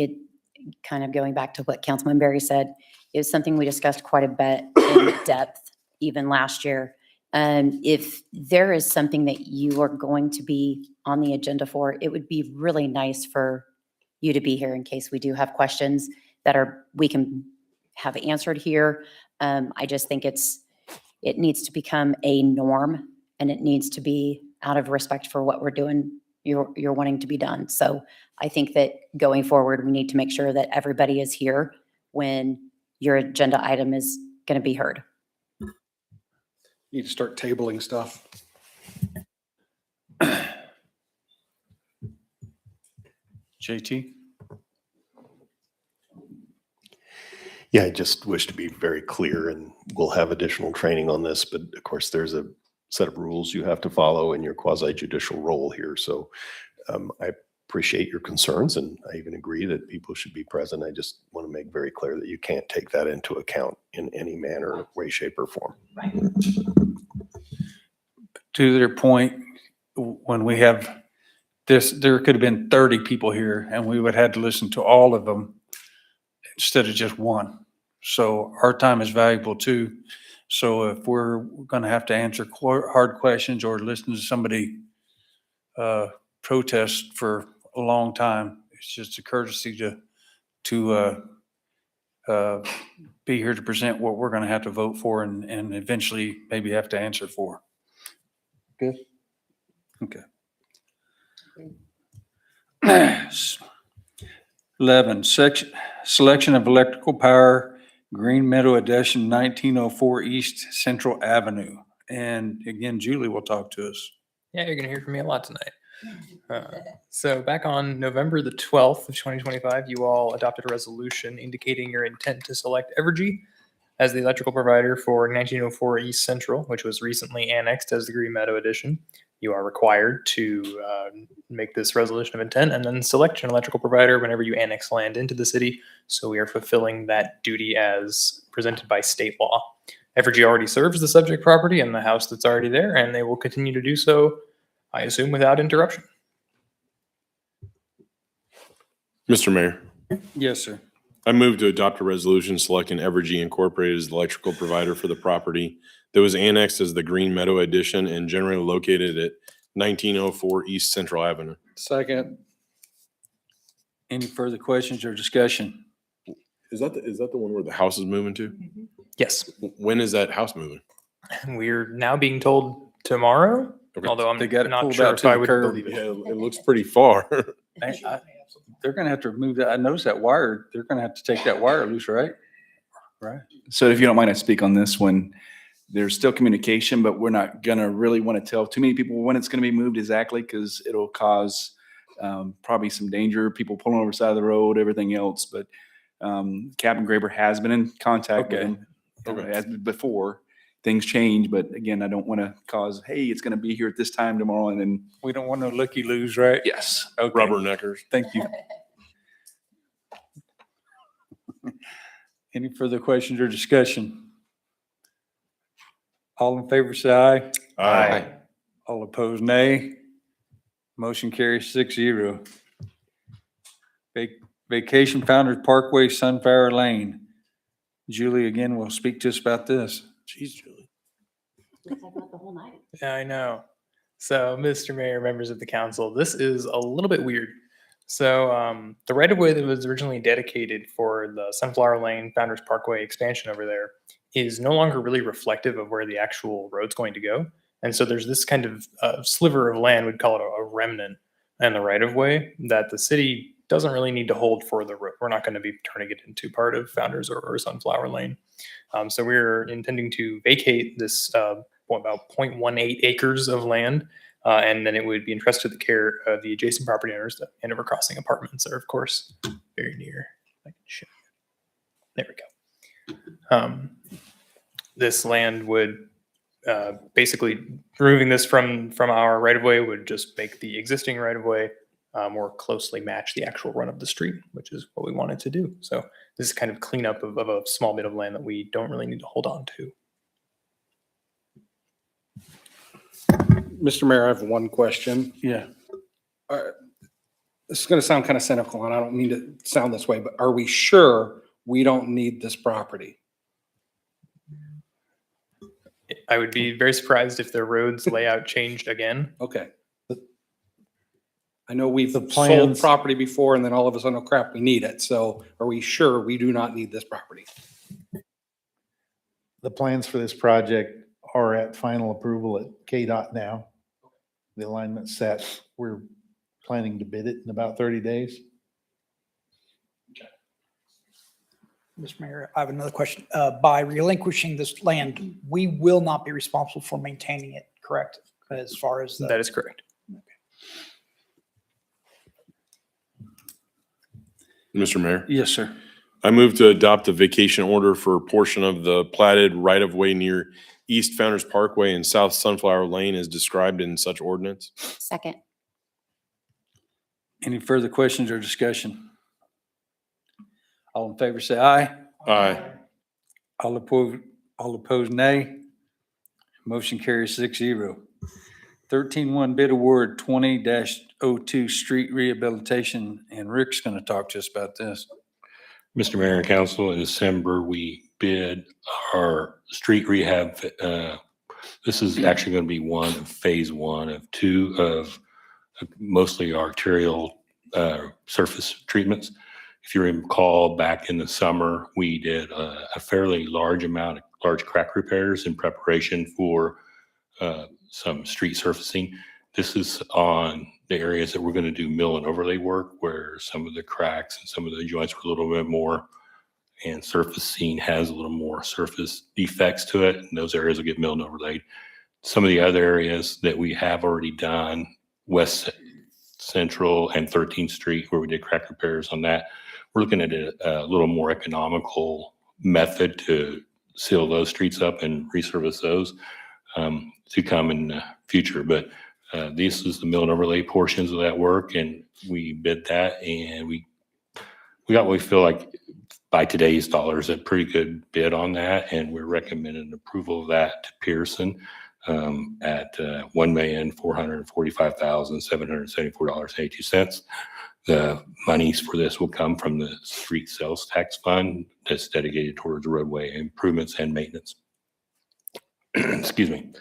kind of going back to what Councilman Berry said, it was something we discussed quite a bit in depth, even last year. If there is something that you are going to be on the agenda for, it would be really nice for you to be here in case we do have questions we can have answered here. I just think it needs to become a norm, and it needs to be out of respect for what we're doing, you're wanting to be done. So I think that going forward, we need to make sure that everybody is here when your agenda item is going to be heard. Need to start tabling stuff. JT? Yeah, I just wish to be very clear, and we'll have additional training on this, but of course, there's a set of rules you have to follow in your quasi judicial role here. So I appreciate your concerns, and I even agree that people should be present. I just want to make very clear that you can't take that into account in any manner, way, shape, or form. To their point, when we have this, there could have been 30 people here and we would have had to listen to all of them instead of just one. So our time is valuable too. So if we're going to have to answer hard questions or listen to somebody protest for a long time, it's just a courtesy to be here to present what we're going to have to vote for and eventually maybe have to answer for. Good. Okay. 11, selection of electrical power, Green Meadow Edition, 1904 East Central Avenue. And again, Julie will talk to us. Yeah, you're going to hear from me a lot tonight. So back on November the 12th of 2025, you all adopted a resolution indicating your intent to select Evergy as the electrical provider for 1904 East Central, which was recently annexed as the Green Meadow Edition. You are required to make this resolution of intent and then select an electrical provider whenever you annex land into the city. So we are fulfilling that duty as presented by state law. Evergy already serves the subject property and the house that's already there, and they will continue to do so, I assume, without interruption. Mr. Mayor, Yes, sir. I move to adopt a resolution selecting Evergy Incorporated as the electrical provider for the property that was annexed as the Green Meadow Edition and generally located at 1904 East Central Avenue. Second. Any further questions or discussion? Is that the one where the house is moving to? Yes, When is that house moving? we're now being told tomorrow, Okay. although I'm They got it not pulled sure out if to I the would curb. believe it. Yeah, it looks pretty far. They're going to have to remove that. I noticed that wire. They're going to have to take that wire loose, right? Right. So if you don't mind, I speak on this one. There's still communication, but we're not gonna really want to tell too many people when it's gonna be moved exactly, because it'll cause probably some danger, people pulling over the side of the road, everything else. But Captain Graber has been in contact with Okay. him Okay. as before. Things change, but again, I don't want to cause, hey, it's gonna be here at this time tomorrow, and then, We don't want no looky-loos, right? yes. Okay. Rubberneckers. Thank you. Any further questions or discussion? All in favor, say aye. All opposed, nay. Motion carries 6-0. Vacation Founders Parkway, Sunflower Lane. Julie again will speak to us about this. Jeez, Julie. Yeah, I know. So, Mr. Mayor, members of the council, this is a little bit weird. So, the right-of-way that was originally dedicated for the Sunflower Lane Founders Parkway expansion over there is no longer really reflective of where the actual road's going to go. And so there's this kind of sliver of land, we'd call it a remnant, and the right-of-way that the city doesn't really need to hold for the road. We're not going to be turning it into part of Founders or Sunflower Lane. So we're intending to vacate this about 0.18 acres of land, and then it would be entrusted to the care of the adjacent property owners. The Andover Crossing apartments are, of course, very near. I can show you. There we go. This land would basically, removing this from our right-of-way would just make the existing right-of-way more closely match the actual run of the street, which is what we wanted to do. So this is kind of cleanup of a small bit of land that we don't really need to hold on to. Mr. Mayor, I have one question. Yeah. this is going to sound kind of cynical, and I don't mean to sound this way, but are we sure we don't need this property? I would be very surprised if the roads layout changed again. Okay. I know we've The sold plans- property before and then all of a sudden, oh crap, we need it. So are we sure we do not need this property? The plans for this project are at final approval at KDOT now. The alignment's set. We're planning to bid it in about 30 days. Mr. Mayor, I have another question. By relinquishing this land, we will not be responsible for maintaining it, correct? As far as That is correct. Mr. Mayor, Yes, sir. I move to adopt a vacation order for a portion of the platted right-of-way near East Founders Parkway and South Sunflower Lane as described in such ordinance. Second. Any further questions or discussion? All in favor, say aye. Aye. All opposed, nay. Motion carries 6-0. 13-1 bid award 20-02 street rehabilitation, and Rick's going to talk to us about this. Mr. Mayor and Council, in December, we bid our street rehab. This is actually going to be phase one of two of mostly arterial surface treatments. If you recall, back in the summer, we did a fairly large amount of large crack repairs in preparation for some street surfacing. This is on the areas that we're going to do mill and overlay work, where some of the cracks and some of the joints were a little bit more, and surfacing has a little more surface defects to it, and those areas will get milled and overlaid. Some of the other areas that we have already done, West Central and 13th Street, where we did crack repairs on that, we're looking at a little more economical method to seal those streets up and resurface those to come in the future. But this is the mill and overlay portions of that work, and we bid that, and we got what we feel like by today's dollars a pretty good bid on that, and we're recommending approval of that to Pearson at $1,445,774.82. The monies for this will come from the street sales tax fund that's dedicated towards roadway improvements and maintenance. Excuse me.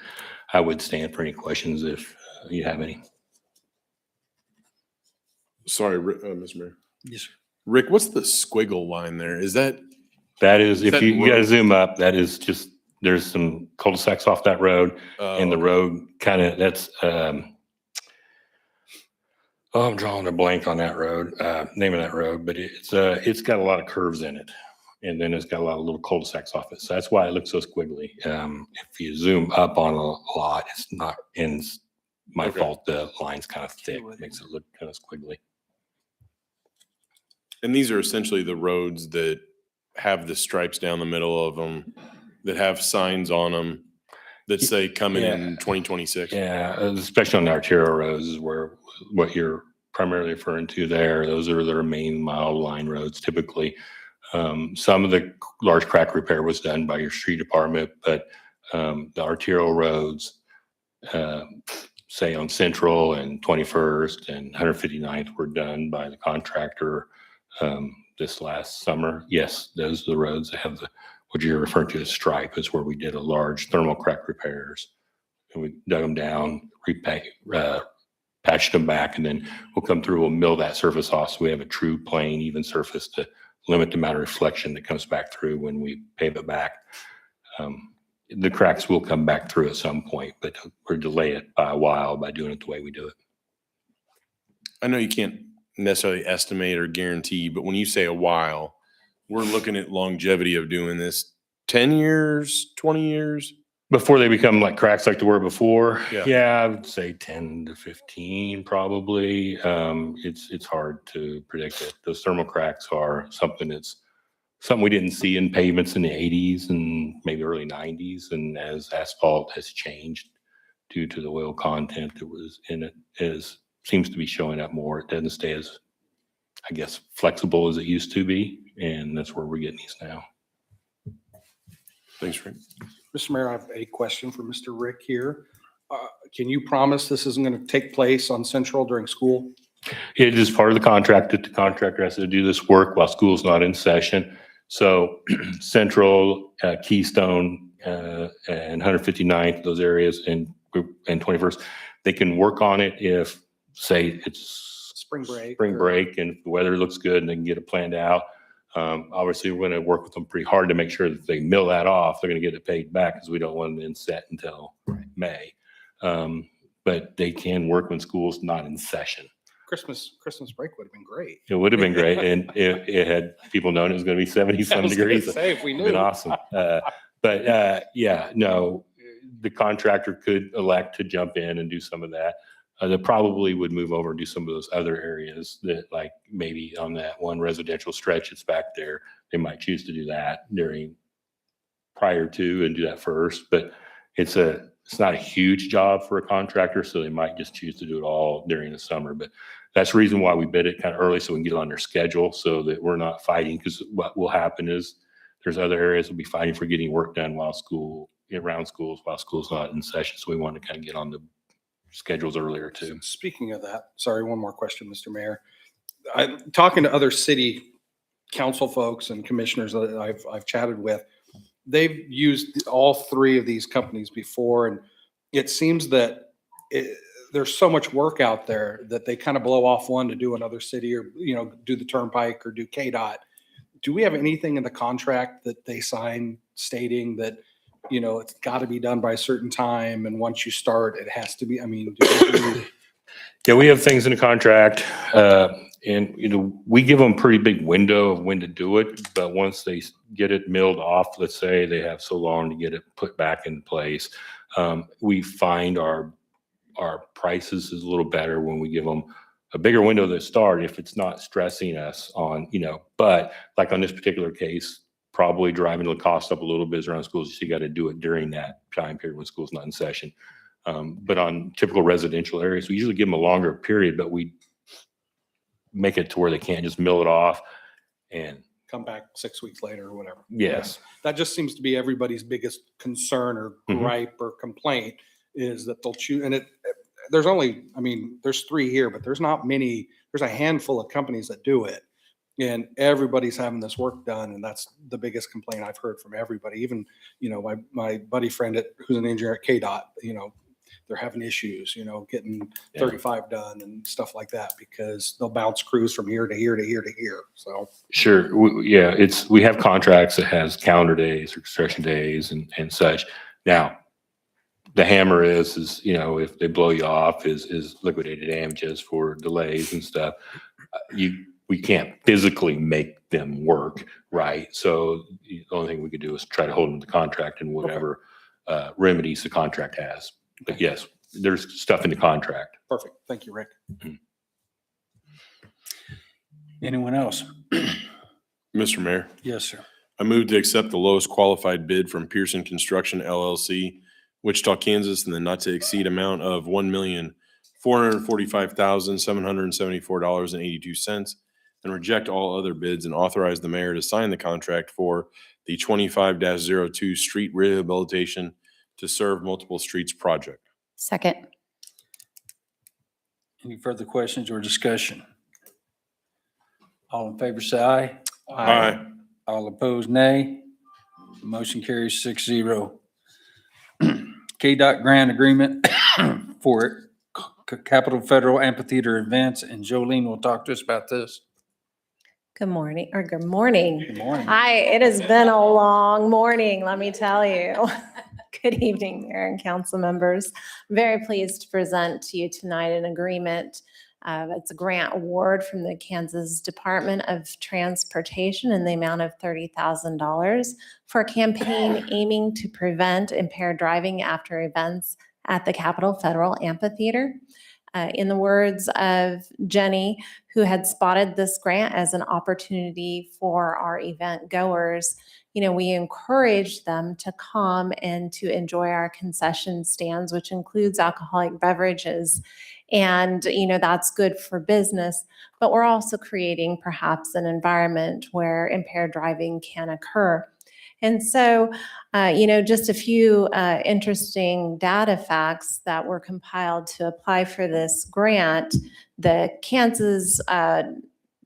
I would stand for any questions if you have any. Sorry, Mr. Mayor. Yes, sir. Rick, what's the squiggle line there? Is that? That is, Is if that you gotta road? zoom up, that is just, there's some cul-de-sacs off that road, and the road kind of, that's, I'm drawing a blank on that road, name of that road, but it's got a lot of curves in it. And then it's got a lot of little cul-de-sacs off it. So that's why it looks so squiggly. If you zoom up on a lot, it's not, and it's my Okay. fault, the line's kind of thick, makes it look kind of squiggly. And these are essentially the roads that have the stripes down the middle of them, that have signs on them that say coming in 2026. Yeah, especially on the arterial roads is where what you're primarily referring to there. Those are their main mile line roads typically. Some of the large crack repair was done by your street department, but the arterial roads, say on Central and 21st and 159th were done by the contractor this last summer. Yes, those are the roads that have what you're referring to as stripe is where we did a large thermal crack repairs. And we dug them down, patched them back, and then we'll come through, we'll mill that surface off so we have a true plain, even surface to limit the amount of reflection that comes back through when we pave it back. The cracks will come back through at some point, but we're delay it by a while by doing it the way we do it. I know you can't necessarily estimate or guarantee, but when you say a while, we're looking at longevity of doing this 10 years, 20 years. Before they become like cracks like they were before, Yeah. yeah, I would say 10 to 15 probably. It's hard to predict it. Those thermal cracks are something we didn't see in pavements in the 80s and maybe early 90s. And as asphalt has changed due to the oil content that was in it, seems to be showing up more. It doesn't stay as, I guess, flexible as it used to be. And that's where we're getting these now. Thanks, Rick. Mr. Mayor, I have a question for Mr. Rick here. Can you promise this isn't going to take place on Central during school? It is part of the contract that the contractor has to do this work while school's not in session. So Central, Keystone, and 159th, those areas, and 21st, they can work on it if, say, it's Spring break. spring break and if the weather looks good and they can get it planned out. Obviously, we're going to work with them pretty hard to make sure that if they mill that off, they're going to get it paid back because we don't want them in set until May. But they can work when school's not in session. Christmas break would have been great. It would have been great, and it had people known it was going to be 70-some degrees. Say, if we It'd been knew. awesome. But yeah, no, the contractor could elect to jump in and do some of that. They probably would move over and do some of those other areas that, like maybe on that one residential stretch that's back there, they might choose to do that prior to and do that first. But it's not a huge job for a contractor, so they might just choose to do it all during the summer. But that's the reason why we bid it kind of early, so we can get it on their schedule so that we're not fighting. Because what will happen is there's other areas we'll be fighting for getting work done around schools while school's not in session. So we want to kind of get on the schedules earlier too. Speaking of that, sorry, one more question, Mr. Mayor. I'm talking to other city council folks and commissioners that I've chatted with. They've used all three of these companies before, and it seems that there's so much work out there that they kind of blow off one to do another city, or do the Turnpike or do KDOT. Do we have anything in the contract that they sign stating that it's got to be done by a certain time, and once you start, it has to be? I mean, Yeah, we have things in the contract, and we give them a pretty big window of when to do it. But once they get it milled off, let's say they have so long to get it put back in place, we find our prices is a little better when we give them a bigger window to start if it's not stressing us on, but like on this particular case, probably driving the cost up a little bit around schools. So you got to do it during that time period when school's not in session. But on typical residential areas, we usually give them a longer period, but we make it to where they can't just mill it off and come back 6 weeks later or whatever. yes. That just seems to be everybody's biggest concern or gripe or complaint, is that they'll choose. And there's three here, but there's not many. There's a handful of companies that do it, and everybody's having this work done. And that's the biggest complaint I've heard from everybody. Even, my buddy friend who's an engineer at KDOT, they're having issues, getting 35 done and stuff like that, because they'll bounce crews from here to here to here to here. So Sure. We have contracts that has calendar days or construction days and such. Now, the hammer is if they blow you off is liquidated damages for delays and stuff. We can't physically make them work, right? So the only thing we could do is try to hold them to the contract and whatever remedies the contract has. But yes, there's stuff in the contract. perfect. Thank you, Rick. Anyone else? Mr. Mayor, Yes, sir. I move to accept the lowest qualified bid from Pearson Construction LLC, Wichita, Kansas, in the not to exceed amount of $1,445,774.82, and reject all other bids and authorize the mayor to sign the contract for the 25-02 street rehabilitation to serve multiple streets project. Second. Any further questions or discussion? All in favor, say aye. Aye. All opposed, nay. Motion carries 6-0. KDOT grant agreement for Capital Federal Amphitheater events, and Jolene will talk to us about this. Good morning, or good morning. Good morning. Hi, it has been a long morning, let me tell you. Good evening, Mayor and council members. Very pleased to present to you tonight an agreement. It's a grant award from the Kansas Department of Transportation in the amount of $30,000 for a campaign aiming to prevent impaired driving after events at the Capital Federal Amphitheater. In the words of Jenny, who had spotted this grant as an opportunity for our event goers, we encourage them to come and to enjoy our concession stands, which includes alcoholic beverages. And, that's good for business, but we're also creating perhaps an environment where impaired driving can occur. And so, just a few interesting data facts that were compiled to apply for this grant. The Kansas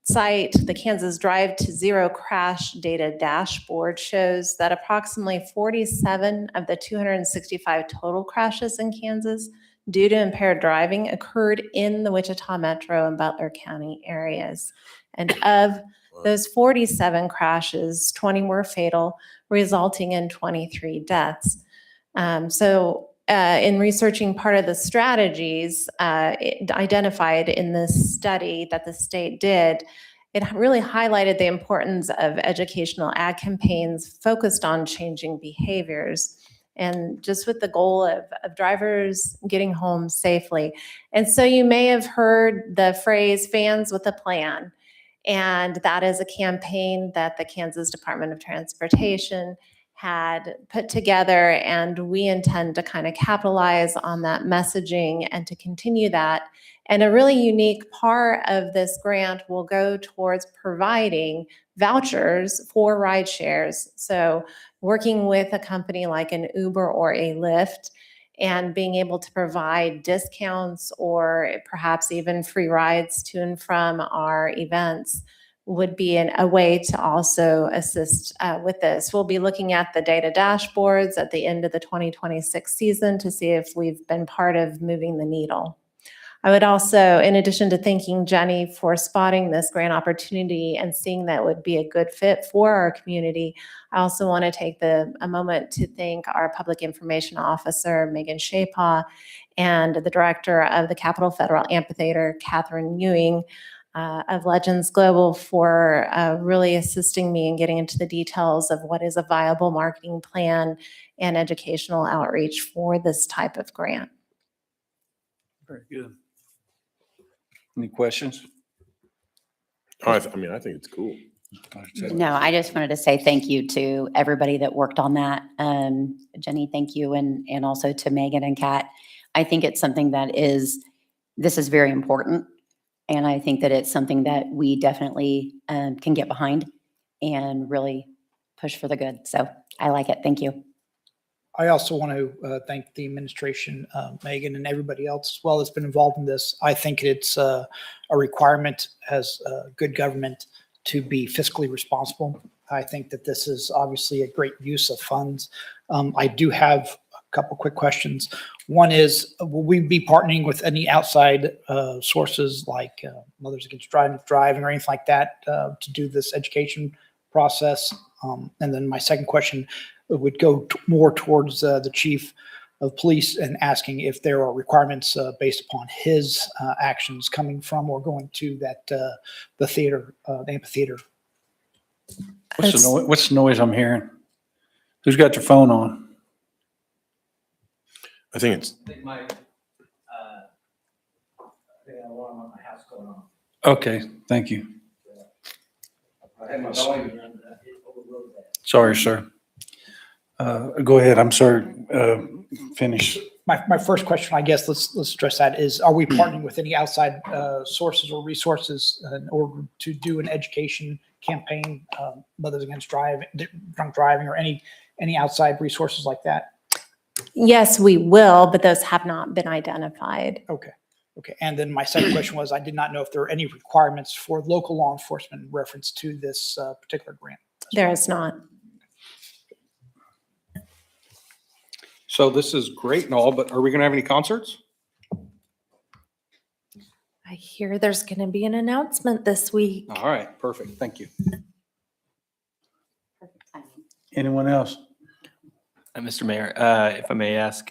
site, the Kansas Drive to Zero Crash Data Dashboard, shows that approximately 47 of the 265 total crashes in Kansas due to impaired driving occurred in the Wichita Metro and Butler County areas. And of those 47 crashes, 20 were fatal, resulting in 23 deaths. In researching part of the strategies identified in this study that the state did, it really highlighted the importance of educational ad campaigns focused on changing behaviors, and just with the goal of drivers getting home safely. And so you may have heard the phrase "fans with a plan," and that is a campaign that the Kansas Department of Transportation had put together, and we intend to kind of capitalize on that messaging and to continue that. And a really unique part of this grant will go towards providing vouchers for ride shares. So working with a company like an Uber or a Lyft and being able to provide discounts or perhaps even free rides to and from our events would be a way to also assist with this. We'll be looking at the data dashboards at the end of the 2026 season to see if we've been part of moving the needle. I would also, in addition to thanking Jenny for spotting this grant opportunity and seeing that would be a good fit for our community, I also want to take a moment to thank our Public Information Officer, Megan Shapaw, and the Director of the Capitol Federal Amphitheater, Catherine Ewing, of Legends Global, for really assisting me in getting into the details of what is a viable marketing plan and educational outreach for this type of grant. Very good. Any questions? I mean, I think it's cool. No, I just wanted to say thank you to everybody that worked on that. Jenny, thank you. And also to Megan and Kat. I think it's something this is very important. And I think that it's something that we definitely can get behind and really push for the good. So I like it. Thank you. I also want to thank the administration, Megan, and everybody else as well that's been involved in this. I think it's a requirement as good government to be fiscally responsible. I think that this is obviously a great use of funds. I do have a couple quick questions. One is, will we be partnering with any outside sources like Mothers Against Driving or anything like that to do this education process? And then my second question would go more towards the chief of police and asking if there are requirements based upon his actions coming from or going to that the theater, the amphitheater. What's the noise I'm hearing? Who's got their phone on? I think it's, Okay, thank you. Sorry, sir. Go ahead. I'm sorry. Finish. My first question, I guess, let's address that, is are we partnering with any outside sources or resources in order to do an education campaign, Mothers Against Drunk Driving, or any outside resources like that? Yes, we will, but those have not been identified. Okay. And then my second question was, I did not know if there are any requirements for local law enforcement in reference to this particular grant. There is not. So this is great and all, but are we going to have any concerts? I hear there's going to be an announcement this week. All right, perfect. Thank you. Anyone else? Mr. Mayor, if I may ask,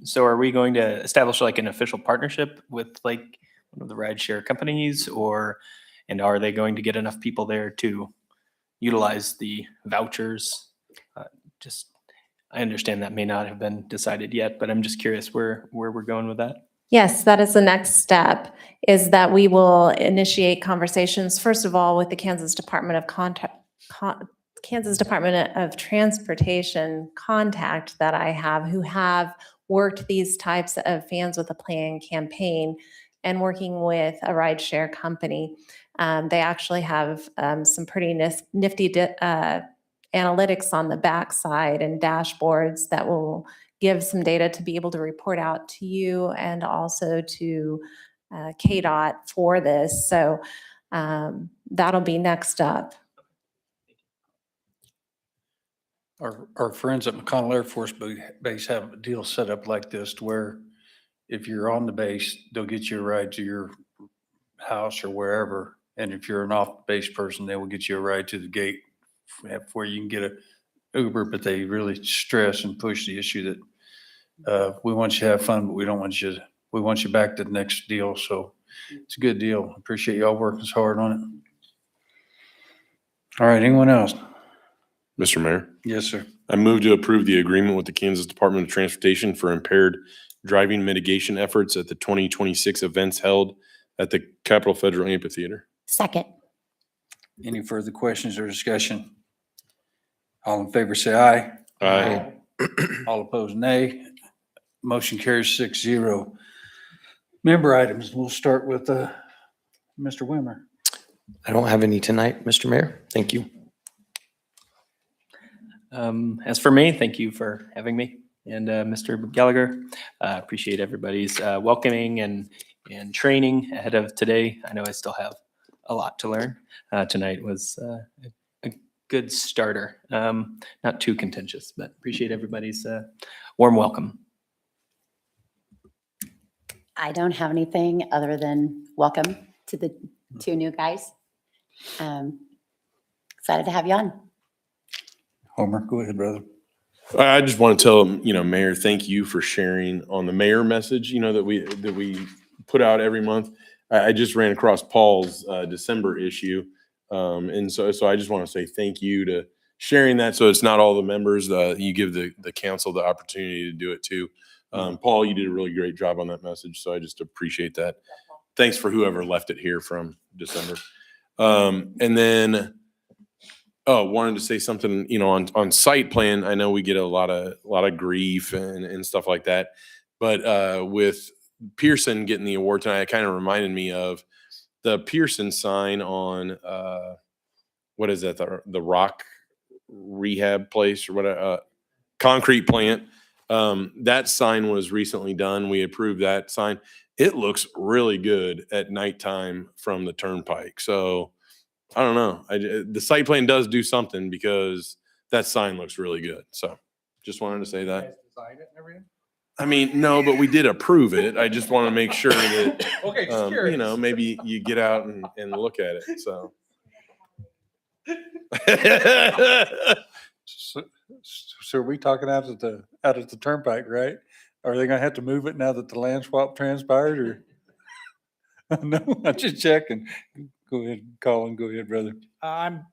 so are we going to establish like an official partnership with like one of the rideshare companies, and are they going to get enough people there to utilize the vouchers? I understand that may not have been decided yet, but I'm just curious where we're going with that. Yes, that is the next step, is that we will initiate conversations, first of all, with the Kansas Department of Transportation contact that I have, who have worked these types of Fans with a Plan campaign and working with a rideshare company. They actually have some pretty nifty analytics on the backside and dashboards that will give some data to be able to report out to you and also to KDOT for this. So that'll be next up. Our friends at McConnell Air Force Base have a deal set up like this to where if you're on the base, they'll get you a ride to your house or wherever. And if you're an off-base person, they will get you a ride to the gate where you can get a Uber, but they really stress and push the issue that we want you to have fun, but we want you back to the next deal. So it's a good deal. Appreciate y'all working so hard on it. All right, anyone else? Mr. Mayor, Yes, sir. I move to approve the agreement with the Kansas Department of Transportation for impaired driving mitigation efforts at the 2026 events held at the Capitol Federal Amphitheater. Second. Any further questions or discussion? All in favor, say aye. Aye. All opposed, nay. Motion carries 6-0. Member items, we'll start with Mr. Wimmer. I don't have any tonight, Mr. Mayor. Thank you. As for me, thank you for having me and Mr. Gallagher. Appreciate everybody's welcoming and training ahead of today. I know I still have a lot to learn. Tonight was a good starter. Not too contentious, but appreciate everybody's warm welcome. I don't have anything other than welcome to the two new guys. Excited to have you on. Homer, go ahead, brother. I just want to tell Mayor, thank you for sharing on the mayor message, that we put out every month. I just ran across Paul's December issue. And so I just want to say thank you to sharing that. So it's not all the members, you give the council the opportunity to do it too. Paul, you did a really great job on that message. So I just appreciate that. Thanks for whoever left it here from December. And then, wanted to say something, on site plan. I know we get a lot of grief and stuff like that, but with Pearson getting the award tonight, it kind of reminded me of the Pearson sign on what is that? The rock rehab place or what? Concrete plant. That sign was recently done. We approved that sign. It looks really good at nighttime from the turnpike. So I don't know. The site plan does do something because that sign looks really good. So just wanted to say that. I mean, no, but we did approve it. I just want to make sure that, Okay, just curious. maybe you get out and look at it. So. So are we talking out at the turnpike, right? Are they gonna have to move it now that the land swap transpired or? No, I'm just checking. Go ahead, Colin. Go ahead, brother. I'm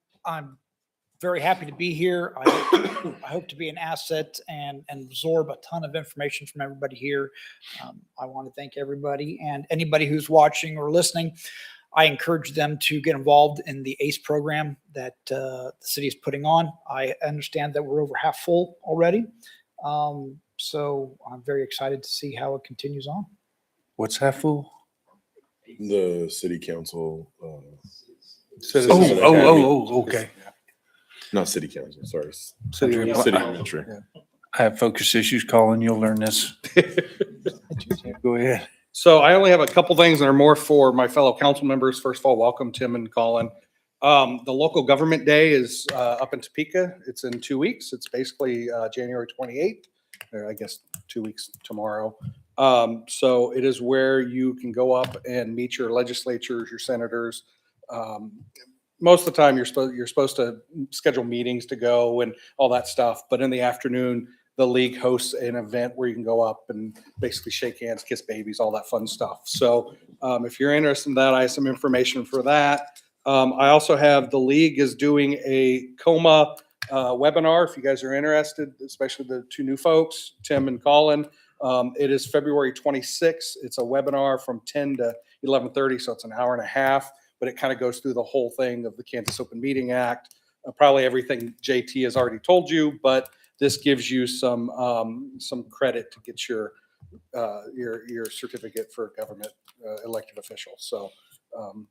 very happy to be here. I hope to be an asset and absorb a ton of information from everybody here. I want to thank everybody and anybody who's watching or listening. I encourage them to get involved in the ACE program that the city is putting on. I understand that we're over half full already. So I'm very excited to see how it continues on. What's half full? The city council. Okay. Not city council, sorry. City administrator. I have focus issues, Colin. You'll learn this. Go ahead. So I only have a couple things that are more for my fellow council members. First of all, welcome Tim and Colin. The local government day is up in Topeka. It's in 2 weeks. It's basically January 28th, or I guess 2 weeks tomorrow. So it is where you can go up and meet your legislatures, your senators. Most of the time you're supposed to schedule meetings to go and all that stuff. But in the afternoon, the league hosts an event where you can go up and basically shake hands, kiss babies, all that fun stuff. So if you're interested in that, I have some information for that. I also have the league is doing a COMA webinar. If you guys are interested, especially the two new folks, Tim and Colin. It is February 26th. It's a webinar from 10 to 11:30, so it's an hour and a half, but it kind of goes through the whole thing of the Kansas Open Meeting Act. Probably everything JT has already told you, but this gives you some credit to get your certificate for government elected official. So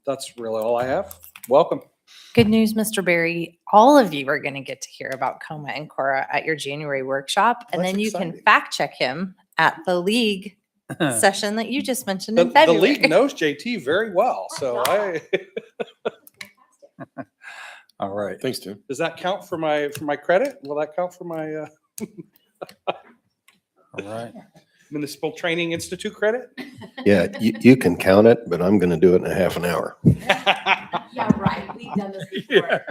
that's really all I have. Welcome. Good news, Mr. Barry. All of you are going to get to hear about Coma and Cora at your January workshop. And That's then you exciting. can fact check him at the league session that you just mentioned in The February. league knows JT very well, so All right. Thanks, Tim. does that count for my credit? Will that count for my All right. Municipal Training Institute credit? Yeah, you can count it, but I'm going to do it in a half an hour. Yeah, right. We've done this before.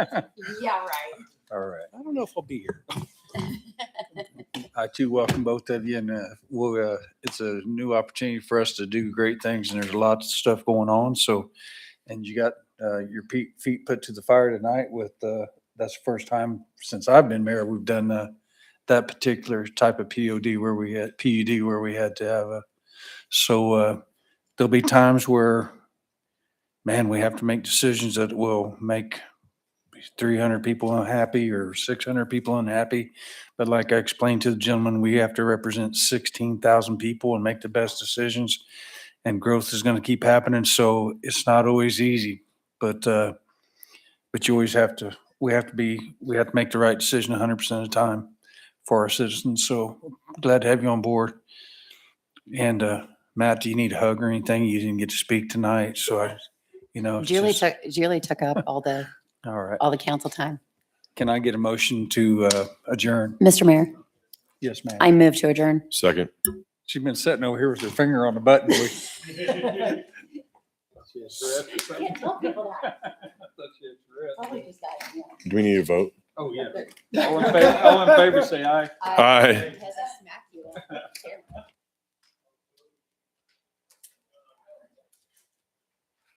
Yeah, right. All right. I don't know if I'll be here. I too welcome both of you, and it's a new opportunity for us to do great things, and there's lots of stuff going on. So, and you got your feet put to the fire tonight with that's the first time since I've been mayor we've done that particular type of PUD where we had to have a. So there'll be times where, man, we have to make decisions that will make 300 people unhappy or 600 people unhappy. But like I explained to the gentleman, we have to represent 16,000 people and make the best decisions. And growth is going to keep happening. So it's not always easy, but you always have to, we have to make the right decision 100% of the time for our citizens. So glad to have you on board. And Matt, do you need a hug or anything? You didn't get to speak tonight. So it's Julie just- took up all the council time. Can I get a motion to adjourn? Mr. Mayor, Yes, ma'am. I move to adjourn. Second. She's been sitting over here with her finger on the button. Can't tell people that. Do we need a vote? Oh, yeah. All in favor say aye. Aye.